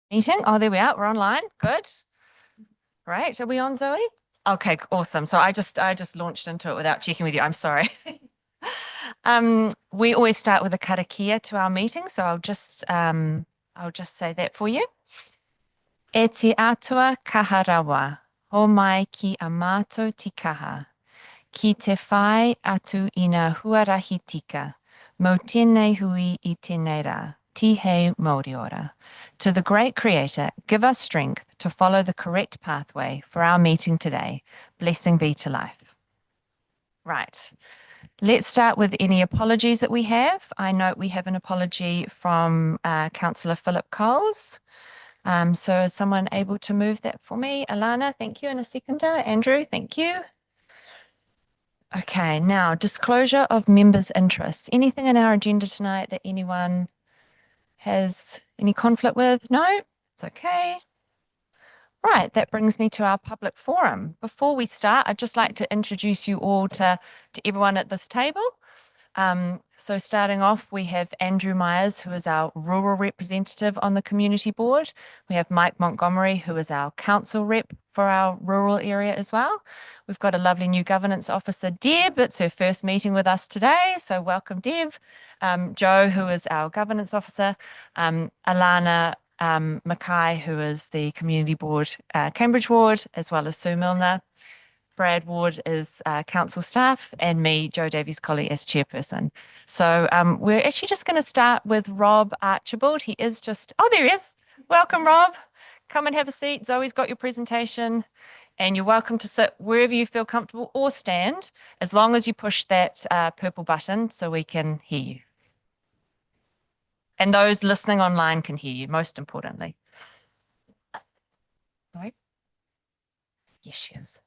Meeting. Oh, there we are. We're online. Good. Great. Are we on, Zoe? Okay, awesome. So I just launched into it without checking with you. I'm sorry. We always start with a karakia to our meeting, so I'll just say that for you. E te atua kaharawa, ho mai ki a mātou tikaha, ki te whai atu ina huarahi tika, mo tēnei hui I tēnei rā, tihei Māori ora. To the great creator, give us strength to follow the correct pathway for our meeting today. Blessing be to life. Right. Let's start with any apologies that we have. I note we have an apology from Councillor Philip Coles. So is someone able to move that for me? Alana, thank you. And a seconder. Andrew, thank you. Okay, now disclosure of members' interests. Anything in our agenda tonight that anyone has any conflict with? No? It's okay. Right, that brings me to our public forum. Before we start, I'd just like to introduce you all to everyone at this table. So starting off, we have Andrew Myers, who is our rural representative on the community board. We have Mike Montgomery, who is our council rep for our rural area as well. We've got a lovely new governance officer, Deb. It's her first meeting with us today, so welcome, Deb. Joe, who is our governance officer. Alana Mackay, who is the community board, Cambridge ward, as well as Sue Milner. Brad Ward is council staff, and me, Jo Davies-Colley, as chairperson. So we're actually just going to start with Rob Archibald. He is just, oh, there he is. Welcome, Rob. Come and have a seat. Zoe's got your presentation, and you're welcome to sit wherever you feel comfortable or stand, as long as you push that purple button so we can hear you. And those listening online can hear you, most importantly. Sorry? Yes, she is.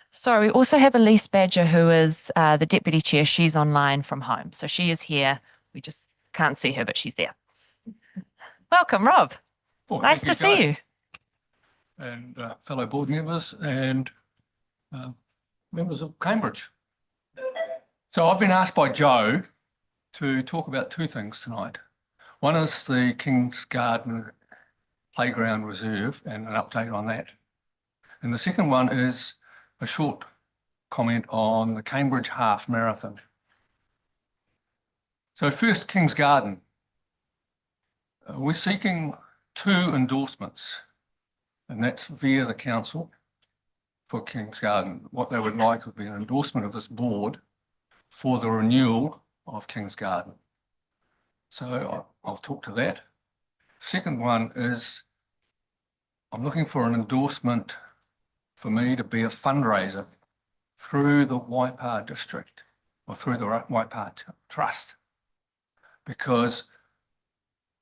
Sorry, we also have Elise Badger, who is the deputy chair. She's online from home. So she is here. We just can't see her, but she's there. Welcome, Rob. Well, nice to see you. And fellow board members and members of Cambridge. So I've been asked by Joe to talk about two things tonight. One is the King's Garden Playground Reserve and an update on that. And the second one is a short comment on the Cambridge Half Marathon. So first, King's Garden. We're seeking 2 endorsements, and that's via the council for King's Garden. What they would like would be an endorsement of this board for the renewal of King's Garden. So I'll talk to that. Second one is I'm looking for an endorsement for me to be a fundraiser through the Waipa district or through the Waipa Trust, because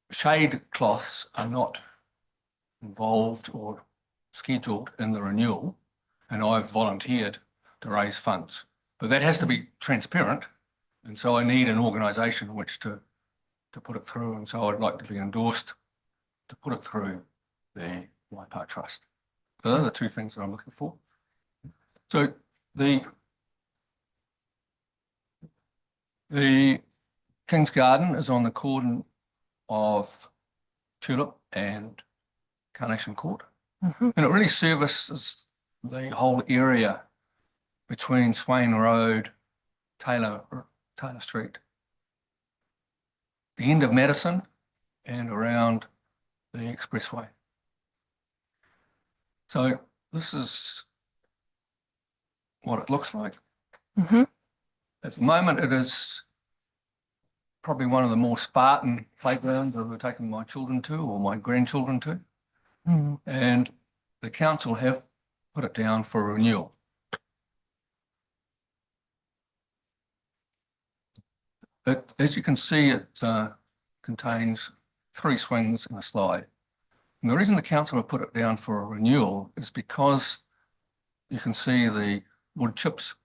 shade cloths are not involved or scheduled in the renewal, and I've volunteered to raise funds. But that has to be transparent, and so I need an organisation in which to put it through, and so I'd like to be endorsed to put it through the Waipa Trust. So those are the 2 things that I'm looking for. So the King's Garden is on the cordon of Tulip and Carnation Court. And it really services the whole area between Swain Road, Taylor Street, the end of Madison, and around the expressway. So this is what it looks like. At the moment, it is probably one of the more Spartan playgrounds I've ever taken my children to or my grandchildren to. And the council have put it down for renewal. But as you can see, it contains 3 swings and a slide. And the reason the council have put it down for a renewal is because you can see the wood chips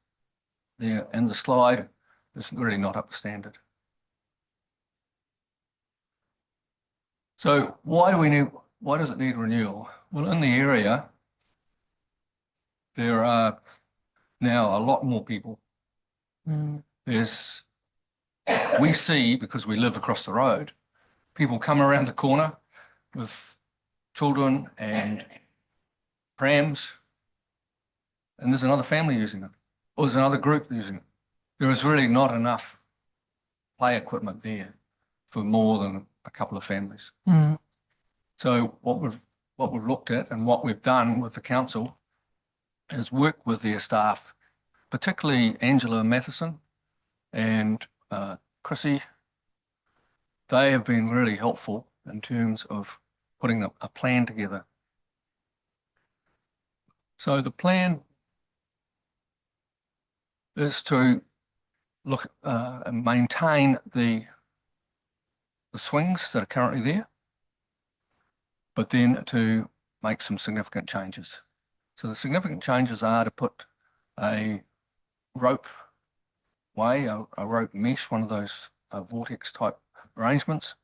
there, and the slide is really not up to standard. So why does it need renewal? Well, in the area, there are now a lot more people. We see, because we live across the road, people come around the corner with children and prams, and there's another family using it, or there's another group using it. There is really not enough play equipment there for more than a couple of families. Mm. So what we've looked at and what we've done with the council is work with their staff, particularly Angela Matheson and Chrissy. They have been really helpful in terms of putting a plan together. So the plan is to look and maintain the swings that are currently there, but then to make some significant changes. So the significant changes are to put a rope way, a rope mesh, one of those vortex type arrangements,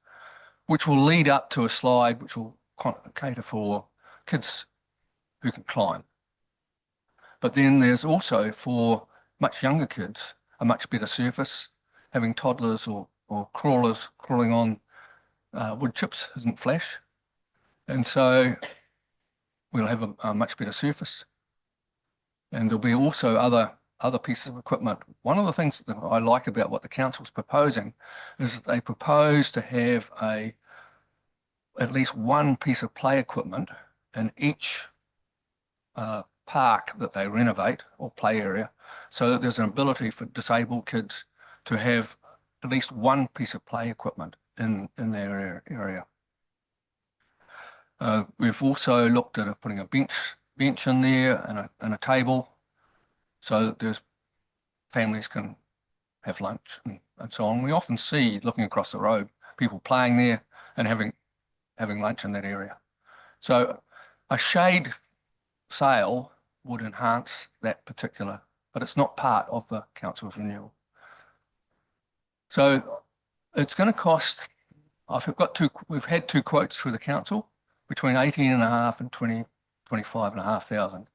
which will lead up to a slide which will cater for kids who can climb. But then there's also for much younger kids a much better surface. Having toddlers or crawlers crawling on wood chips isn't flash, and so we'll have a much better surface. And there'll be also other pieces of equipment. One of the things that I like about what the council's proposing is that they propose to have at least one piece of play equipment in each park that they renovate or play area, so that there's an ability for disabled kids to have at least one piece of play equipment in their area. We've also looked at putting a bench in there and a table, so that there's families can have lunch and so on. We often see, looking across the road, people playing there and having lunch in that area. So a shade sale would enhance that particular, but it's not part of the council's renewal. So it's going to cost, we've had two quotes through the council, between 18,500 and 25,500.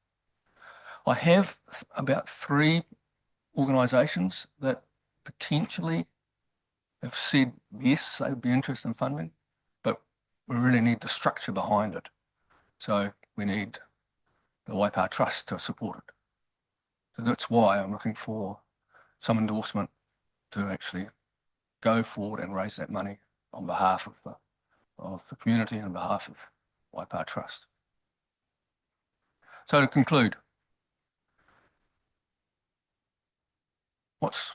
I have about 3 organisations that potentially have said yes, they would be interested in funding, but we really need the structure behind it. So we need the Waipa Trust to support it. So that's why I'm looking for some endorsement to actually go forward and raise that money on behalf of the community and on behalf of Waipa Trust. So to conclude,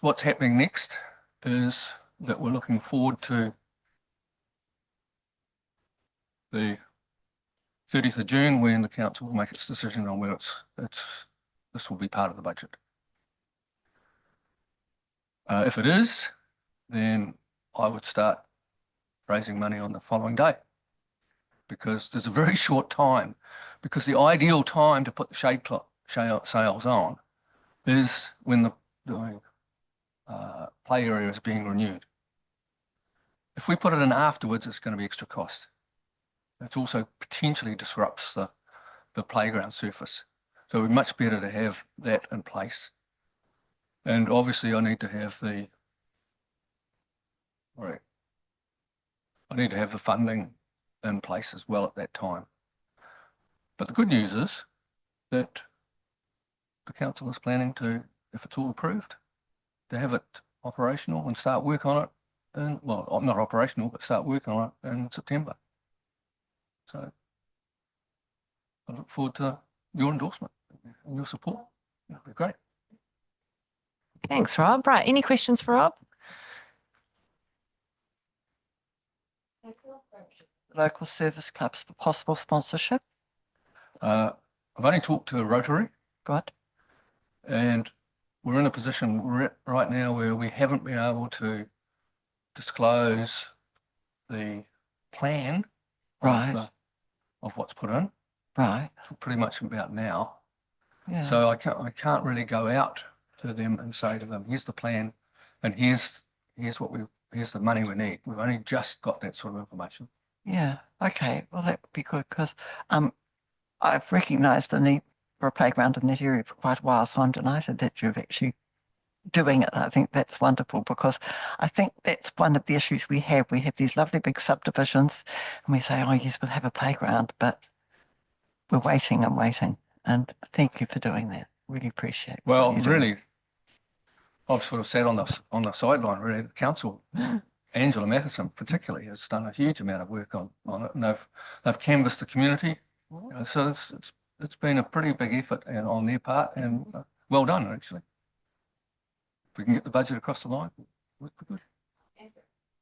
what's happening next is that we're looking forward to the 30th of June, when the council will make its decision on whether this will be part of the budget. If it is, then I would start raising money on the following day, because there's a very short time, because the ideal time to put the shade sails on is when the play area is being renewed. If we put it in afterwards, it's going to be extra cost. It also potentially disrupts the playground surface. So it'd be much better to have that in place. And obviously I need to have the funding in place as well at that time. But the good news is that the council is planning to, if it's all approved, to have it operational and start work on it, and well, not operational, but start work on it in September. So I look forward to your endorsement and your support. That'd be great. Thanks, Rob. Right, any questions for Rob? Local service clubs for possible sponsorship. I've only talked to Rotary. Good. And we're in a position right now where we haven't been able to disclose the plan of what's put in. Right. Pretty much about now. Yeah. So I can't really go out to them and say to them, here's the plan and here's the money we need. We've only just got that sort of information. Yeah. Okay. Well, that would be good, because I've recognised the need for a playground in that area for quite a while, so I'm delighted that you've actually doing it. I think that's wonderful because I think that's one of the issues we have. We have these lovely big subdivisions and we say, oh, yes, we'll have a playground, but we're waiting and waiting. And thank you for doing that. Really appreciate what Well, you do. really, I've sort of sat on the sideline, really. The council, Angela Matheson particularly, has done a huge amount of work on it, and they've canvassed the community. You know, so it's been a pretty big effort and on their part, and well done, actually. If we can get the budget across the line, we'll be good.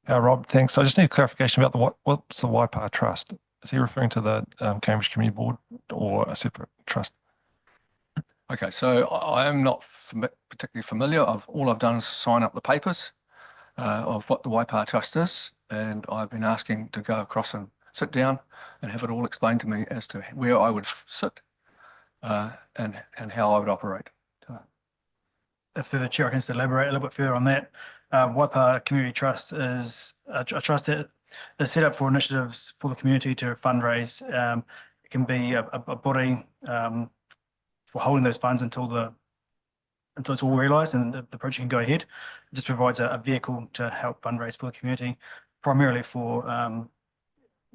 Rob, thanks. I just need clarification about what's the Waipa Trust? Is he referring to the Cambridge Community Board or a separate trust? Okay, so I am not particularly familiar. All I've done is sign up the papers of what the Waipa Trust is, and I've been asking to go across and sit down and have it all explained to me as to where I would sit and how I would operate. Through the chair, I can just elaborate a little bit further on that. Waipa Community Trust is a trust that is set up for initiatives for the community to fundraise. It can be a body for holding those funds until it's all realised and the project can go ahead. It just provides a vehicle to help fundraise for the community, primarily for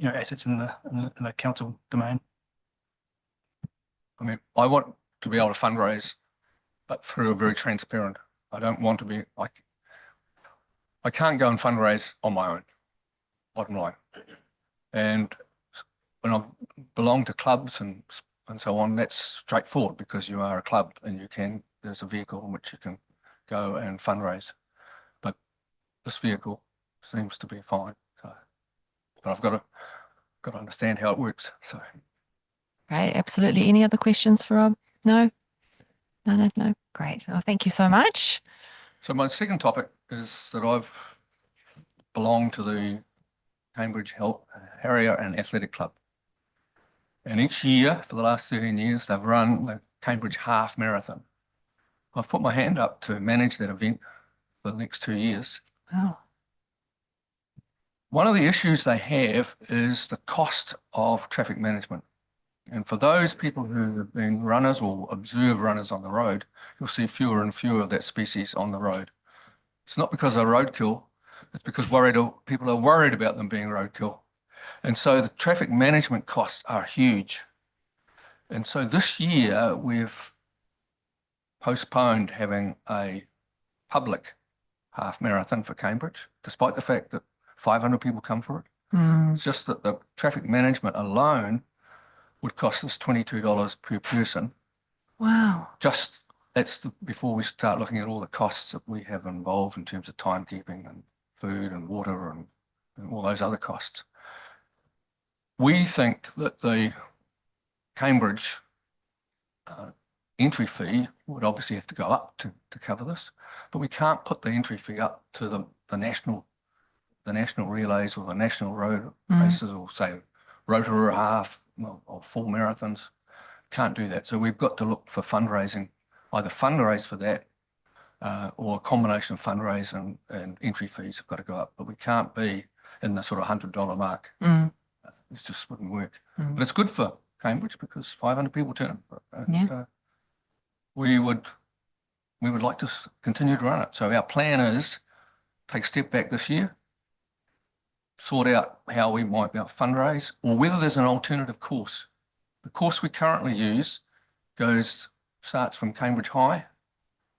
assets in the council domain. I mean, I want to be able to fundraise, but through a very transparent. I don't want to be like, I can't go and fundraise on my own, bottom line. And when I belong to clubs and so on, that's straightforward because you are a club and there's a vehicle in which you can go and fundraise. But this vehicle seems to be fine. So, but I've got to understand how it works. So. Right, absolutely. Any other questions for Rob? No? No. Great. Oh, thank you so much. So my second topic is that I've belonged to the Cambridge Harrier and Athletic Club. And each year for the last 13 years, they've run the Cambridge Half Marathon. I've put my hand up to manage that event for the next 2 years. Wow. One of the issues they have is the cost of traffic management. And for those people who have been runners or observe runners on the road, you'll see fewer and fewer of that species on the road. It's not because they're roadkill, it's because people are worried about them being roadkill. And so the traffic management costs are huge. And so this year we've postponed having a public half marathon for Cambridge, despite the fact that 500 people come for it. It's just that the traffic management alone would cost us $22 per person. Wow. That's before we start looking at all the costs that we have involved in terms of timekeeping and food and water and all those other costs. We think that the Cambridge entry fee would obviously have to go up to cover this, but we can't put the entry fee up to the national relays or the national road races or say Rotorua half or full marathons. Can't do that. So we've got to look for fundraising, either fundraise for that or a combination of fundraise and entry fees have got to go up, but we can't be in the sort of $100 mark. It just wouldn't work. But it's good for Cambridge because 500 people turn up. And, we would like to continue to run it. So our plan is take a step back this year, sort out how we might be able to fundraise or whether there's an alternative course. The course we currently use starts from Cambridge High,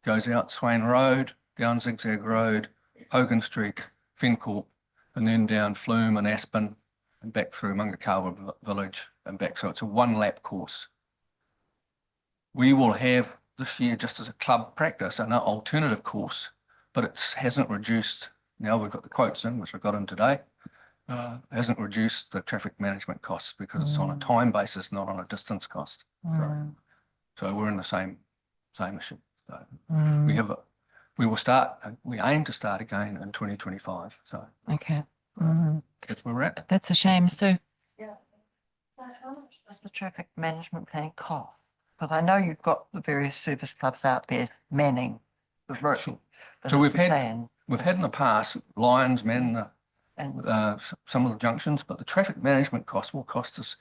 goes out Swain Road, down Zigzag Road, Hogan Street, Fencorp, and then down Flume and Aspen and back through Mangakawa Village and back. So it's a 1-lap course. We will have this year, just as a club practice, an alternative course, but it hasn't reduced. Now we've got the quotes in, which I got in today. Hasn't reduced the traffic management costs because it's on a time basis, not on a distance cost. So we're in the same issue. So we aim to start again in 2025. So Okay. that's where we're at. That's a shame. So Yeah. So how much does the traffic management plan cost? Because I know you've got the various service clubs out there manning the route. Sure. but So is we've the had plan- in the past, Lions man and some of the junctions, but the traffic management cost will cost us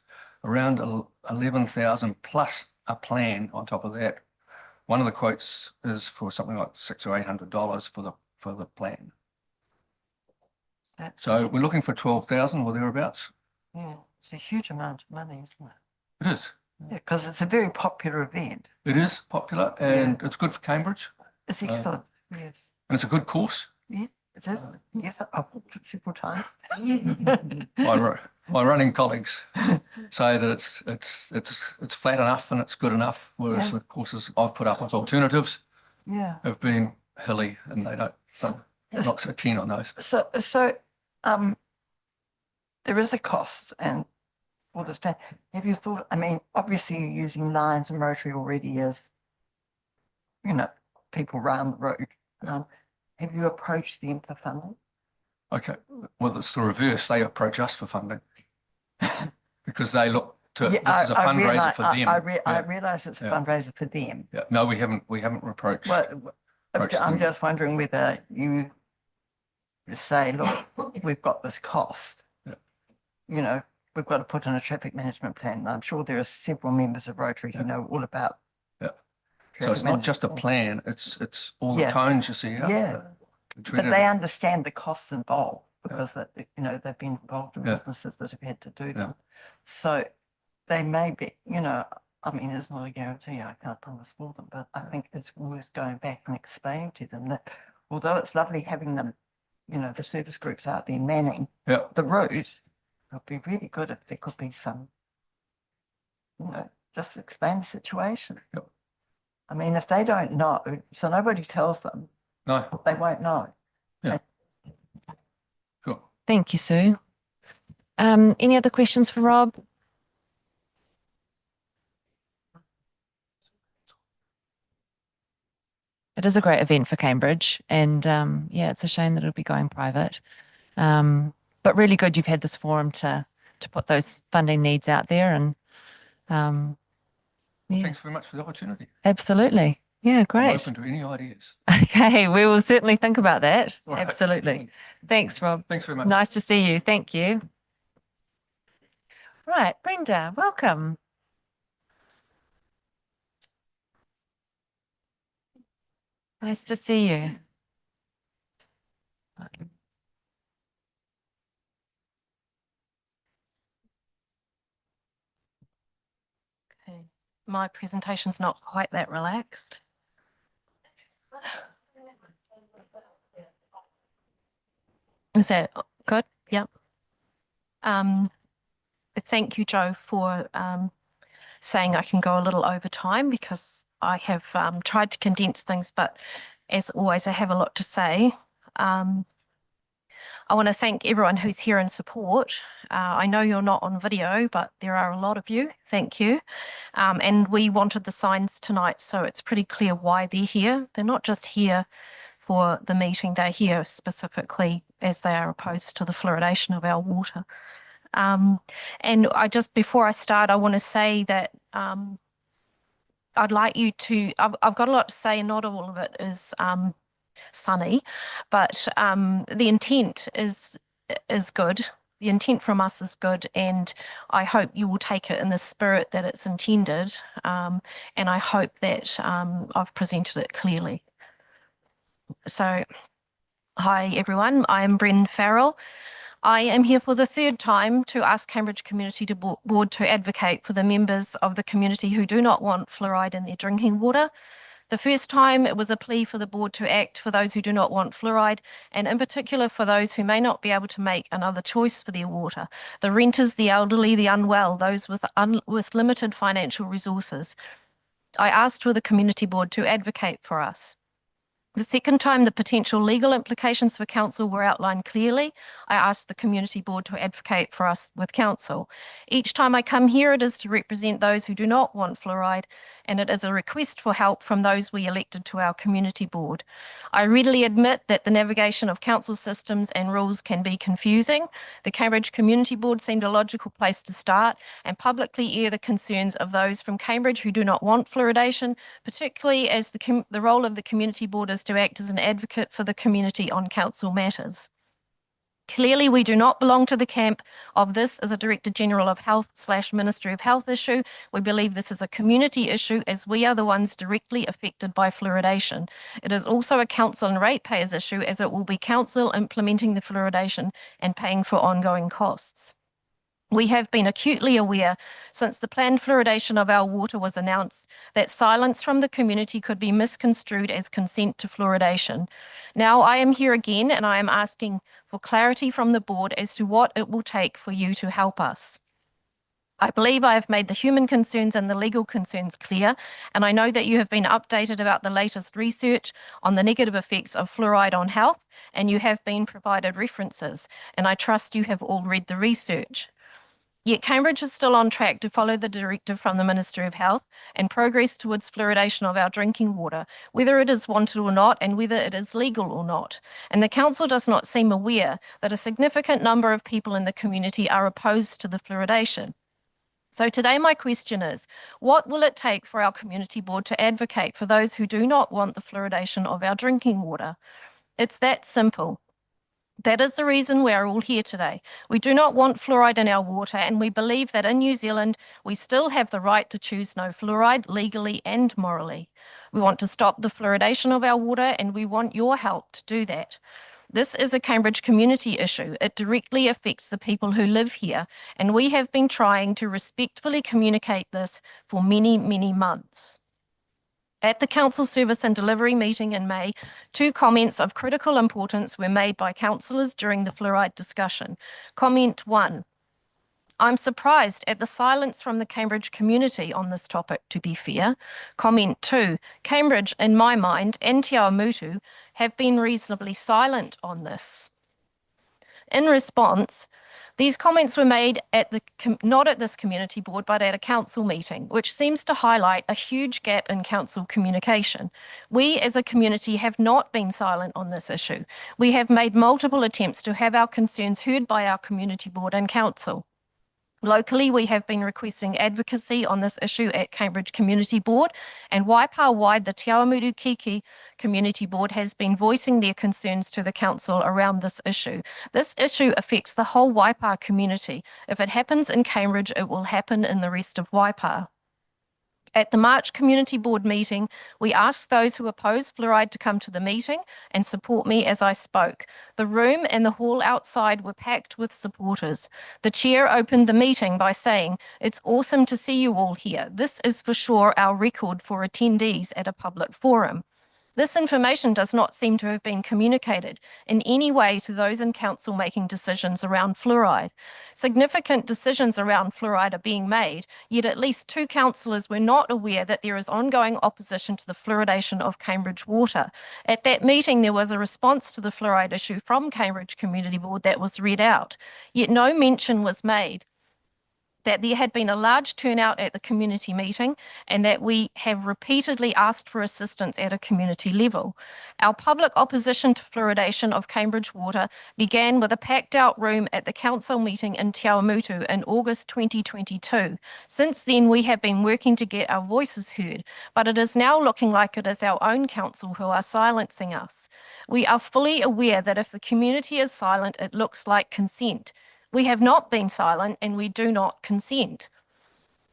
around 11,000 plus a plan on top of that One of the quotes is for something like $600 or $800 for the plan. That's, So we're looking for 12,000 or thereabouts. yeah, it's a huge amount of money, isn't it? It is. Yeah, because it's a very popular event. It is popular and it's good for Cambridge It's excellent. Yes. and it's a good course. Yeah, it is. Yes, I've walked it several times. My running colleagues say that it's flat enough and it's good enough, whereas Yeah. the courses I've put up as alternatives Yeah. have been hilly and they're not so keen on those. So, there is a cost and all this plan. Have you thought, I mean, obviously you're using Lions and Rotary already as, you know, people round the road. Have you approached them for funding? Okay, well, it's the reverse. They approach us for funding because they look to, this is a fundraiser for them. I realise it's a Yeah. fundraiser for them. Yeah, no, we haven't approached. Well, approached I'm them. just wondering whether you say, look, we've got this cost. Yeah. You know, we've got to put in a traffic management plan. I'm sure there are several members of Rotary who know all about. Yeah. So traffic it's not just a management. plan, it's all the Yeah. cones you see out. Yeah. the But Trinity. they understand the costs involved because that, you know, they've been involved in Yeah. businesses that have had to do Yeah. them. So they may be, you know, I mean, it's not a guarantee. I can't promise for them, but I think it's worth going back and explaining to them that although it's lovely having them, you know, the service groups out there manning Yeah, the route, it would be really good if there could be some, you know, just explain the situation. Yep. I mean, if they don't know, so nobody tells them, no, they won't know. sure. Thank you, Sue. Any other questions for Rob? It is a great event for Cambridge, and yeah, it's a shame that it'll be going private. But really good you've had this forum to put those funding needs out there, and yeah, Thanks very much for the opportunity. absolutely. Yeah, I'm great. open to any ideas. Okay, we will certainly think about that. All right. Absolutely. Thanks, Rob. Thanks very much. Nice to see you. Thank you. Right, Brenda, welcome. Nice to see you. Okay. My presentation's not quite that relaxed. Is that good? Yep. Thank you, Joe, for saying I can go a little over time because I have tried to condense things, but as always, I have a lot to say. I want to thank everyone who's here in support. I know you're not on video, but there are a lot of you. Thank you. And we wanted the signs tonight, so it's pretty clear why they're here. They're not just here for the meeting, they're here specifically as they are opposed to the fluoridation of our water. And before I start, I want to say that I'd like you to, I've got a lot to say, and not all of it is sunny, but the intent is good. The intent from us is good, and I hope you will take it in the spirit that it's intended. And I hope that I've presented it clearly. So, hi everyone, I'm Bren Farrell. I am here for the third time to ask Cambridge Community Board to advocate for the members of the community who do not want fluoride in their drinking water. The first time it was a plea for the board to act for those who do not want fluoride, and in particular for those who may not be able to make another choice for their water. The renters, the elderly, the unwell, those with limited financial resources. I asked for the community board to advocate for us. The second time the potential legal implications for council were outlined clearly, I asked the community board to advocate for us with council. Each time I come here, it is to represent those who do not want fluoride, and it is a request for help from those we elected to our community board. I readily admit that the navigation of council systems and rules can be confusing. The Cambridge Community Board seemed a logical place to start and publicly air the concerns of those from Cambridge who do not want fluoridation, particularly as the role of the community board is to act as an advocate for the community on council matters. Clearly, we do not belong to the camp of this as a Director General of Health / Ministry of Health issue. We believe this is a community issue as we are the ones directly affected by fluoridation. It is also a council and ratepayers issue as it will be council implementing the fluoridation and paying for ongoing costs. We have been acutely aware since the planned fluoridation of our water was announced that silence from the community could be misconstrued as consent to fluoridation. Now I am here again and I am asking for clarity from the board as to what it will take for you to help us. I believe I have made the human concerns and the legal concerns clear, and I know that you have been updated about the latest research on the negative effects of fluoride on health, and you have been provided references, and I trust you have all read the research. Yet Cambridge is still on track to follow the directive from the Ministry of Health and progress towards fluoridation of our drinking water, whether it is wanted or not and whether it is legal or not. And the council does not seem aware that a significant number of people in the community are opposed to the fluoridation. So today my question is, what will it take for our community board to advocate for those who do not want the fluoridation of our drinking water? It's that simple. That is the reason we are all here today. We do not want fluoride in our water, and we believe that in New Zealand, we still have the right to choose no fluoride legally and morally. We want to stop the fluoridation of our water, and we want your help to do that. This is a Cambridge community issue. It directly affects the people who live here, and we have been trying to respectfully communicate this for many, many months. At the Council Service and Delivery meeting in May, 2 comments of critical importance were made by councillors during the fluoride discussion. Comment 1. I'm surprised at the silence from the Cambridge community on this topic, to be fair. Comment 2. Cambridge, in my mind, and Te Awamutu have been reasonably silent on this. In response, these comments were made not at this community board, but at a council meeting, which seems to highlight a huge gap in council communication. We as a community have not been silent on this issue. We have made multiple attempts to have our concerns heard by our community board and council. Locally, we have been requesting advocacy on this issue at Cambridge Community Board, and Waipa-wide, the Te Awamutu Kiki Community Board has been voicing their concerns to the council around this issue. This issue affects the whole Waipa community. If it happens in Cambridge, it will happen in the rest of Waipa. At the March Community Board meeting, we asked those who oppose fluoride to come to the meeting and support me as I spoke. The room and the hall outside were packed with supporters. The chair opened the meeting by saying, "It's awesome to see you all here. This is for sure our record for attendees at a public forum." This information does not seem to have been communicated in any way to those in council making decisions around fluoride. Significant decisions around fluoride are being made, yet at least 2 councillors were not aware that there is ongoing opposition to the fluoridation of Cambridge water. At that meeting, there was a response to the fluoride issue from Cambridge Community Board that was read out, yet no mention was made that there had been a large turnout at the community meeting and that we have repeatedly asked for assistance at a community level. Our public opposition to fluoridation of Cambridge water began with a packed out room at the council meeting in Te Awamutu in August 2022. Since then, we have been working to get our voices heard, but it is now looking like it is our own council who are silencing us. We are fully aware that if the community is silent, it looks like consent. We have not been silent and we do not consent.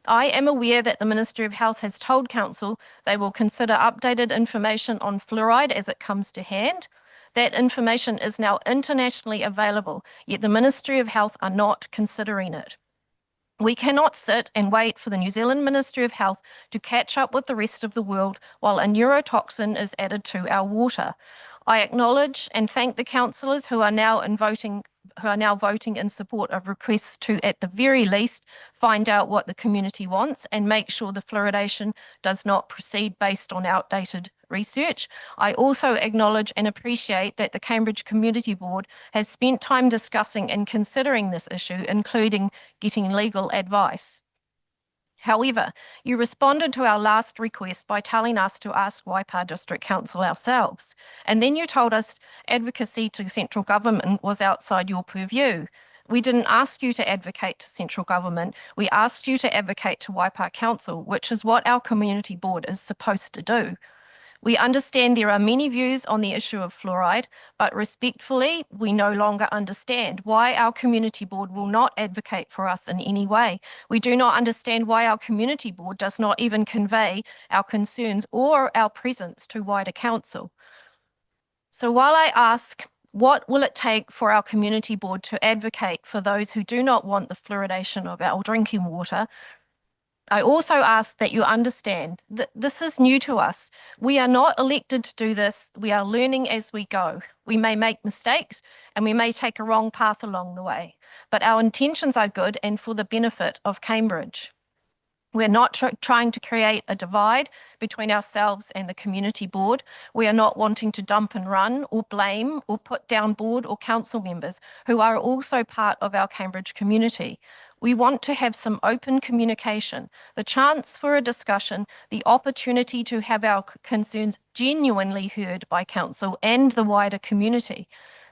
I am aware that the Ministry of Health has told Council they will consider updated information on fluoride as it comes to hand. That information is now internationally available, yet the Ministry of Health are not considering it. We cannot sit and wait for the New Zealand Ministry of Health to catch up with the rest of the world while a neurotoxin is added to our water. I acknowledge and thank the councillors who are now voting in support of requests to, at the very least, find out what the community wants and make sure the fluoridation does not proceed based on outdated research. I also acknowledge and appreciate that the Cambridge Community Board has spent time discussing and considering this issue, including getting legal advice. However, you responded to our last request by telling us to ask Waipa District Council ourselves, and then you told us advocacy to central government was outside your purview. We didn't ask you to advocate to central government, we asked you to advocate to Waipa Council, which is what our community board is supposed to do. We understand there are many views on the issue of fluoride, but respectfully, we no longer understand why our community board will not advocate for us in any way. We do not understand why our community board does not even convey our concerns or our presence to wider council. So while I ask, what will it take for our community board to advocate for those who do not want the fluoridation of our drinking water? I also ask that you understand that this is new to us. We are not elected to do this. We are learning as we go. We may make mistakes and we may take a wrong path along the way, but our intentions are good and for the benefit of Cambridge. We're not trying to create a divide between ourselves and the community board. We are not wanting to dump and run or blame or put down board or council members who are also part of our Cambridge community. We want to have some open communication, the chance for a discussion, the opportunity to have our concerns genuinely heard by council and the wider community.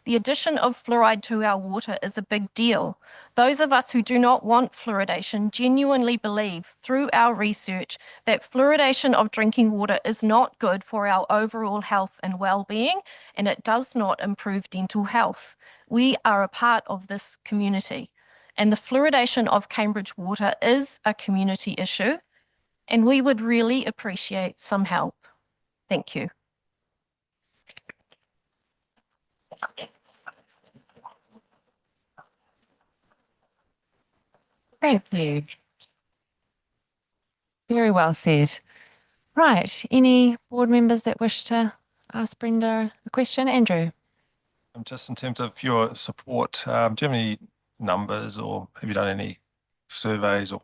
The addition of fluoride to our water is a big deal. Those of us who do not want fluoridation genuinely believe through our research that fluoridation of drinking water is not good for our overall health and well-being, and it does not improve dental health. We are a part of this community, and the fluoridation of Cambridge water is a community issue, and we would really appreciate some help. Thank you. Thank you. Very well said. Right. Any board members that wish to ask Brenda a question? Andrew? Just in terms of your support, do you have any numbers or have you done any surveys or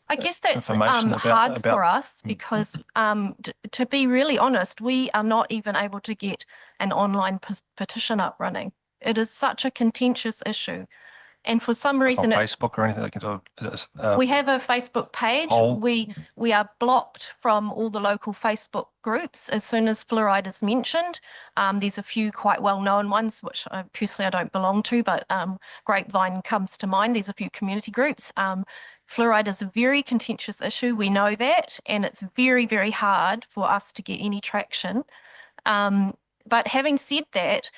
I guess that's information hard for about- us because to be really honest, we are not even able to get an online petition up running. It is such a contentious issue. And for some on reason, Facebook or anything they can do? we have a Facebook page. poll? We are blocked from all the local Facebook groups as soon as fluoride is mentioned. There's a few quite well-known ones, which personally I don't belong to, but Grapevine comes to mind. There's a few community groups. Fluoride is a very contentious issue. We know that, and it's very, very hard for us to get any traction. But having said that,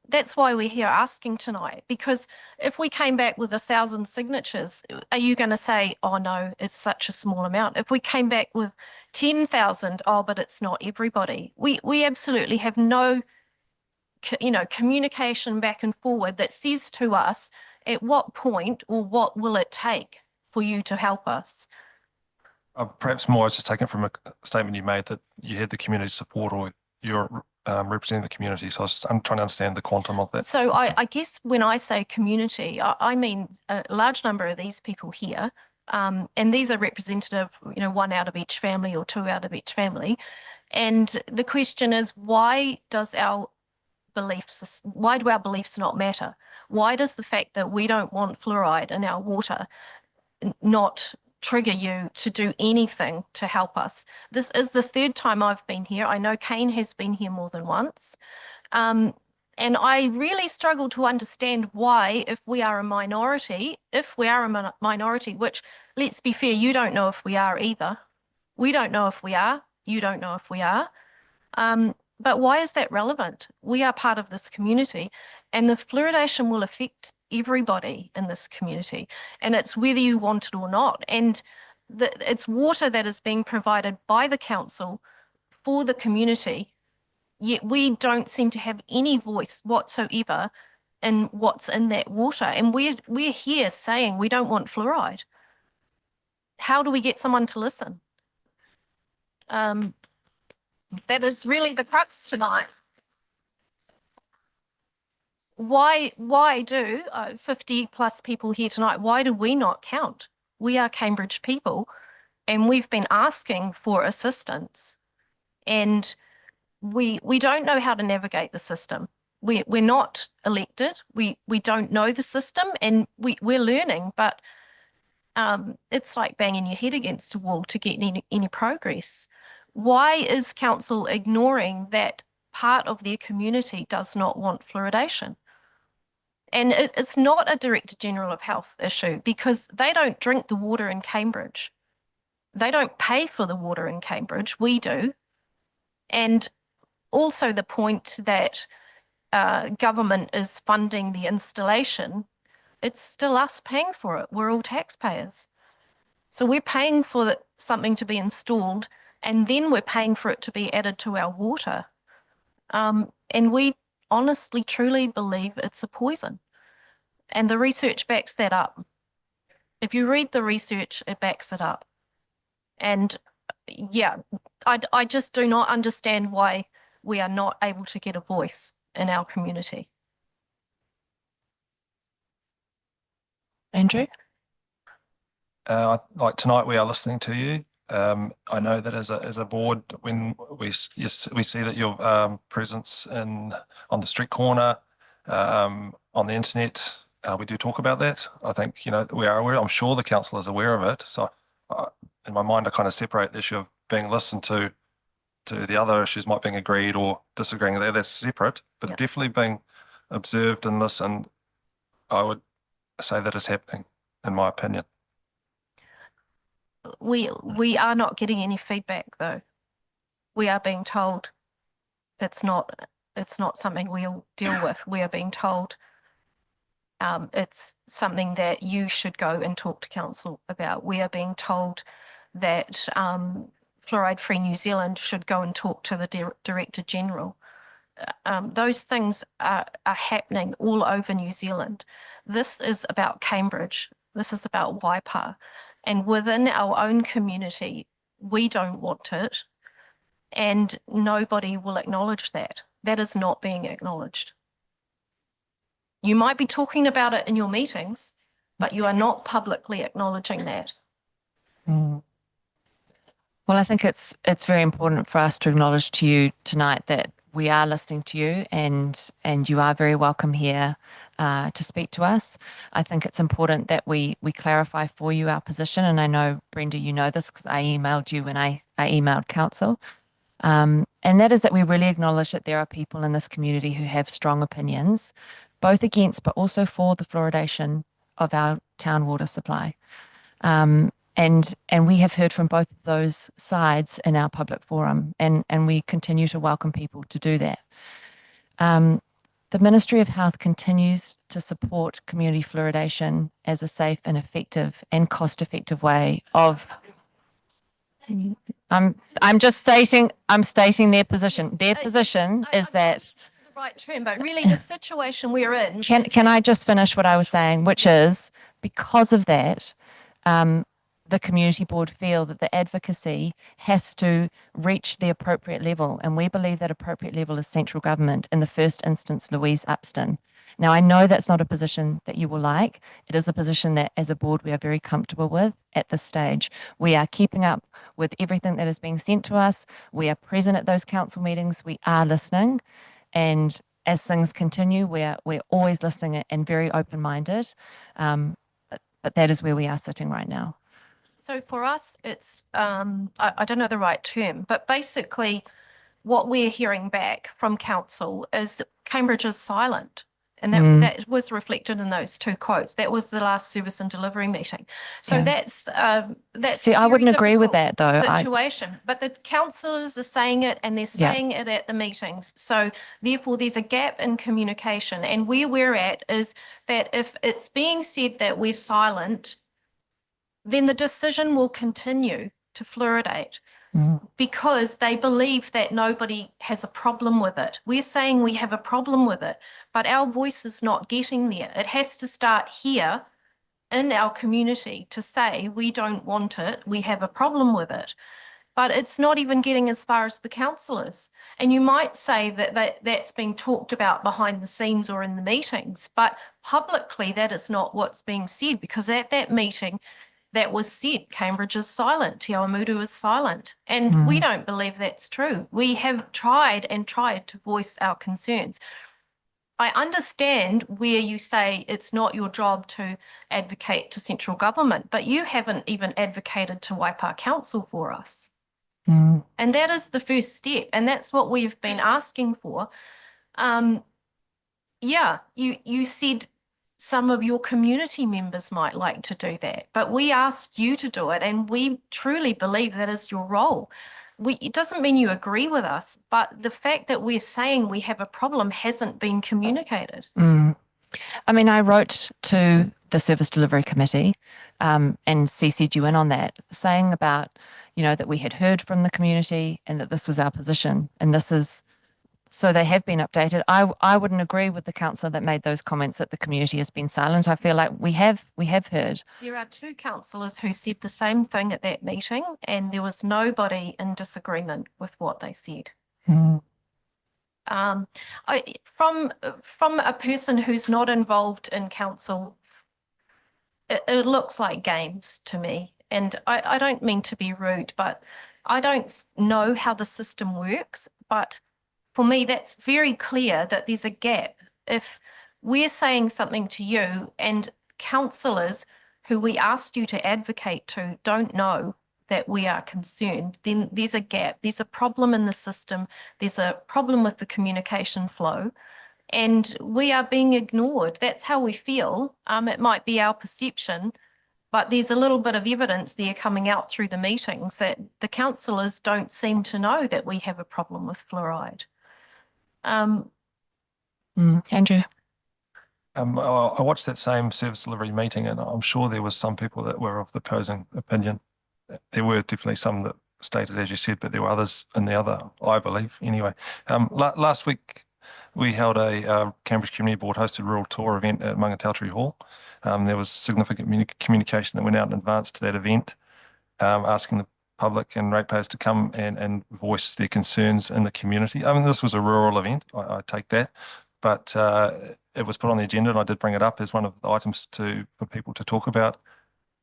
that's why we're here asking tonight, because if we came back with 1,000 signatures, are you going to say, oh no, it's such a small amount? If we came back with 10,000, oh, but it's not everybody. We absolutely have no, communication back and forward that says to us at what point or what will it take for you to help us? Perhaps more, I was just taking from a statement you made that you had the community support or you're representing the community. So I'm trying to understand the quantum of that. So I guess when I say community, I mean a large number of these people here, and these are representative, one out of each family or two out of each family. And the question is, why do our beliefs not matter? Why does the fact that we don't want fluoride in our water not trigger you to do anything to help us? This is the third time I've been here. I know Kane has been here more than once. And I really struggle to understand why, if we are a minority, which, let's be fair, you don't know if we are either. We don't know if we are. You don't know if we are. But why is that relevant? We are part of this community, and the fluoridation will affect everybody in this community, and it's whether you want it or not. And it's water that is being provided by the council for the community, yet we don't seem to have any voice whatsoever in what's in that water. And we're here saying we don't want fluoride. How do we get someone to listen? That is really the crux tonight. Why do 50 plus people here tonight, why do we not count? We are Cambridge people, and we've been asking for assistance, and we don't know how to navigate the system. We're not elected. We don't know the system, and we're learning, but it's like banging your head against a wall to get any progress. Why is council ignoring that part of their community does not want fluoridation? And it's not a Director General of Health issue, because they don't drink the water in Cambridge. They don't pay for the water in Cambridge. We do. And also the point that government is funding the installation, it's still us paying for it. We're all taxpayers. So we're paying for something to be installed, and then we're paying for it to be added to our water. And we honestly, truly believe it's a poison. And the research backs that up. If you read the research, it backs it up. And yeah, I just do not understand why we are not able to get a voice in our community. Andrew? Like tonight, we are listening to you. I know that as a board, when we see that your presence on the street corner, on the internet, we do talk about that. I think, we are aware. I'm sure the council is aware of it. So in my mind, I kind of separate the issue of being listened to the other issues might being agreed or disagreeing there. That's separate, but Yeah. definitely being observed and listened, I would say that is happening, in my opinion. We are not getting any feedback though. We are being told it's not something we'll deal with. We are being told it's something that you should go and talk to council about. We are being told that Fluoride Free New Zealand should go and talk to the Director General. Those things are happening all over New Zealand. This is about Cambridge. This is about Waipa. And within our own community, we don't want it. And nobody will acknowledge that. That is not being acknowledged. You might be talking about it in your meetings, but you are not publicly acknowledging that. Mm. Well, I think it's very important for us to acknowledge to you tonight that we are listening to you, and you are very welcome here to speak to us. I think it's important that we clarify for you our position, and I know, Brenda, you know this because I emailed you when I emailed council, and that is that we really acknowledge that there are people in this community who have strong opinions, both against but also for the fluoridation of our town water supply. And we have heard from both of those sides in our public forum, and we continue to welcome people to do that. The Ministry of Health continues to support community fluoridation as a safe and effective and cost-effective way of. I'm just stating their position. Their position is that. The right term, but really the situation we're in. Can I just finish what I was saying, which is because of that, the community board feel that the advocacy has to reach the appropriate level. And we believe that appropriate level is central government, in the first instance, Louise Upston. Now, I know that's not a position that you will like. It is a position that as a board we are very comfortable with at this stage. We are keeping up with everything that is being sent to us. We are present at those council meetings. We are listening. And as things continue, we're always listening and very open-minded. But that is where we are sitting right now. So for us, it's, I don't know the right term, but basically what we're hearing back from council is that Cambridge is silent. And that was reflected in those two quotes. That was the last service and delivery meeting. So that's See, I wouldn't agree with that though. Situation, but the councillors are saying it, and they're saying it at the meetings. So therefore, there's a gap in communication. And where we're at is that if it's being said that we're silent, then the decision will continue to fluoridate because they believe that nobody has a problem with it. We're saying we have a problem with it, but our voice is not getting there. It has to start here in our community to say we don't want it, we have a problem with it. But it's not even getting as far as the councillors. And you might say that that's being talked about behind the scenes or in the meetings, but publicly that is not what's being said, because at that meeting, that was said, Cambridge is silent, Te Awamutu is silent. And we don't believe that's true. We have tried to voice our concerns. I understand where you say it's not your job to advocate to central government, but you haven't even advocated to Waipa Council for us. And that is the first step. And that's what we've been asking for. You said some of your community members might like to do that, but we asked you to do it, and we truly believe that is your role. it doesn't mean you agree with us, but the fact that we're saying we have a problem hasn't been communicated. I mean, I wrote to the Service Delivery Committee and CC'd you in on that, saying about, that we had heard from the community and that this was our position. And this is, so they have been updated. I wouldn't agree with the councillor that made those comments that the community has been silent. I feel like we have heard. There are 2 councillors who said the same thing at that meeting, and there was nobody in disagreement with what they said. From a person who's not involved in council, it looks like games to me. And I don't mean to be rude, but I don't know how the system works. But for me, that's very clear that there's a gap. If we're saying something to you and councillors who we asked you to advocate to don't know that we are concerned, then there's a gap. There's a problem in the system. There's a problem with the communication flow, and we are being ignored. That's how we feel. It might be our perception, but there's a little bit of evidence there coming out through the meetings that the councillors don't seem to know that we have a problem with fluoride. Andrew. I watched that same service delivery meeting, and I'm sure there was some people that were of the opposing opinion. There were definitely some that stated, as you said, but there were others in the other, I believe. Anyway, last week we held a Cambridge Community Board hosted rural tour event at Mangatautari Hall. There was significant communication that went out in advance to that event, asking the public and ratepayers to come and voice their concerns in the community. I mean, this was a rural event, I take that, but it was put on the agenda, and I did bring it up as one of the items for people to talk about.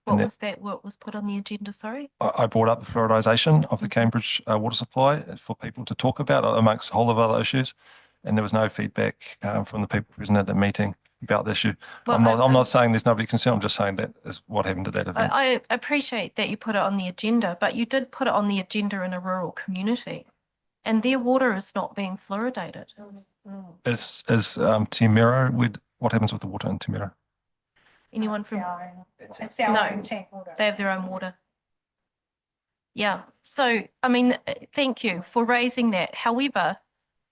What was that? What was put on the agenda? Sorry. I brought up the fluoridation of the Cambridge water supply for people to talk about, amongst a whole of other issues, and there was no feedback from the people present at the meeting about the issue. Well, I'm not saying there's nobody concerned. I'm just saying that is what happened at that event. I appreciate that you put it on the agenda, but you did put it on the agenda in a rural community, and their water is not being fluoridated. Is Te Mero, what happens with the water in Te Mero? Anyone from? No, they have their own water. Yeah. So, I mean, thank you for raising that. However,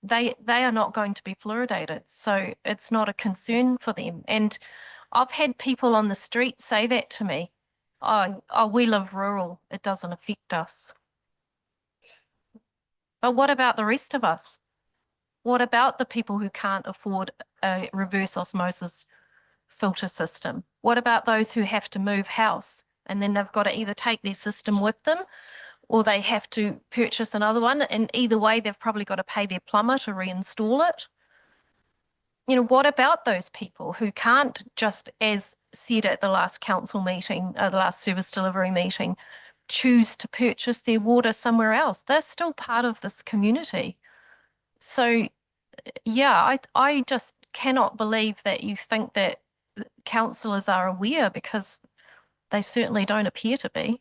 they are not going to be fluoridated, so it's not a concern for them. And I've had people on the street say that to me. Oh, we live rural. It doesn't affect us. But what about the rest of us? What about the people who can't afford a reverse osmosis filter system? What about those who have to move house and then they've got to either take their system with them or they have to purchase another one, and either way they've probably got to pay their plumber to reinstall it? What about those people who can't, just as said at the last council meeting, the last service delivery meeting, choose to purchase their water somewhere else? They're still part of this community. So yeah, I just cannot believe that you think that councillors are aware, because they certainly don't appear to be.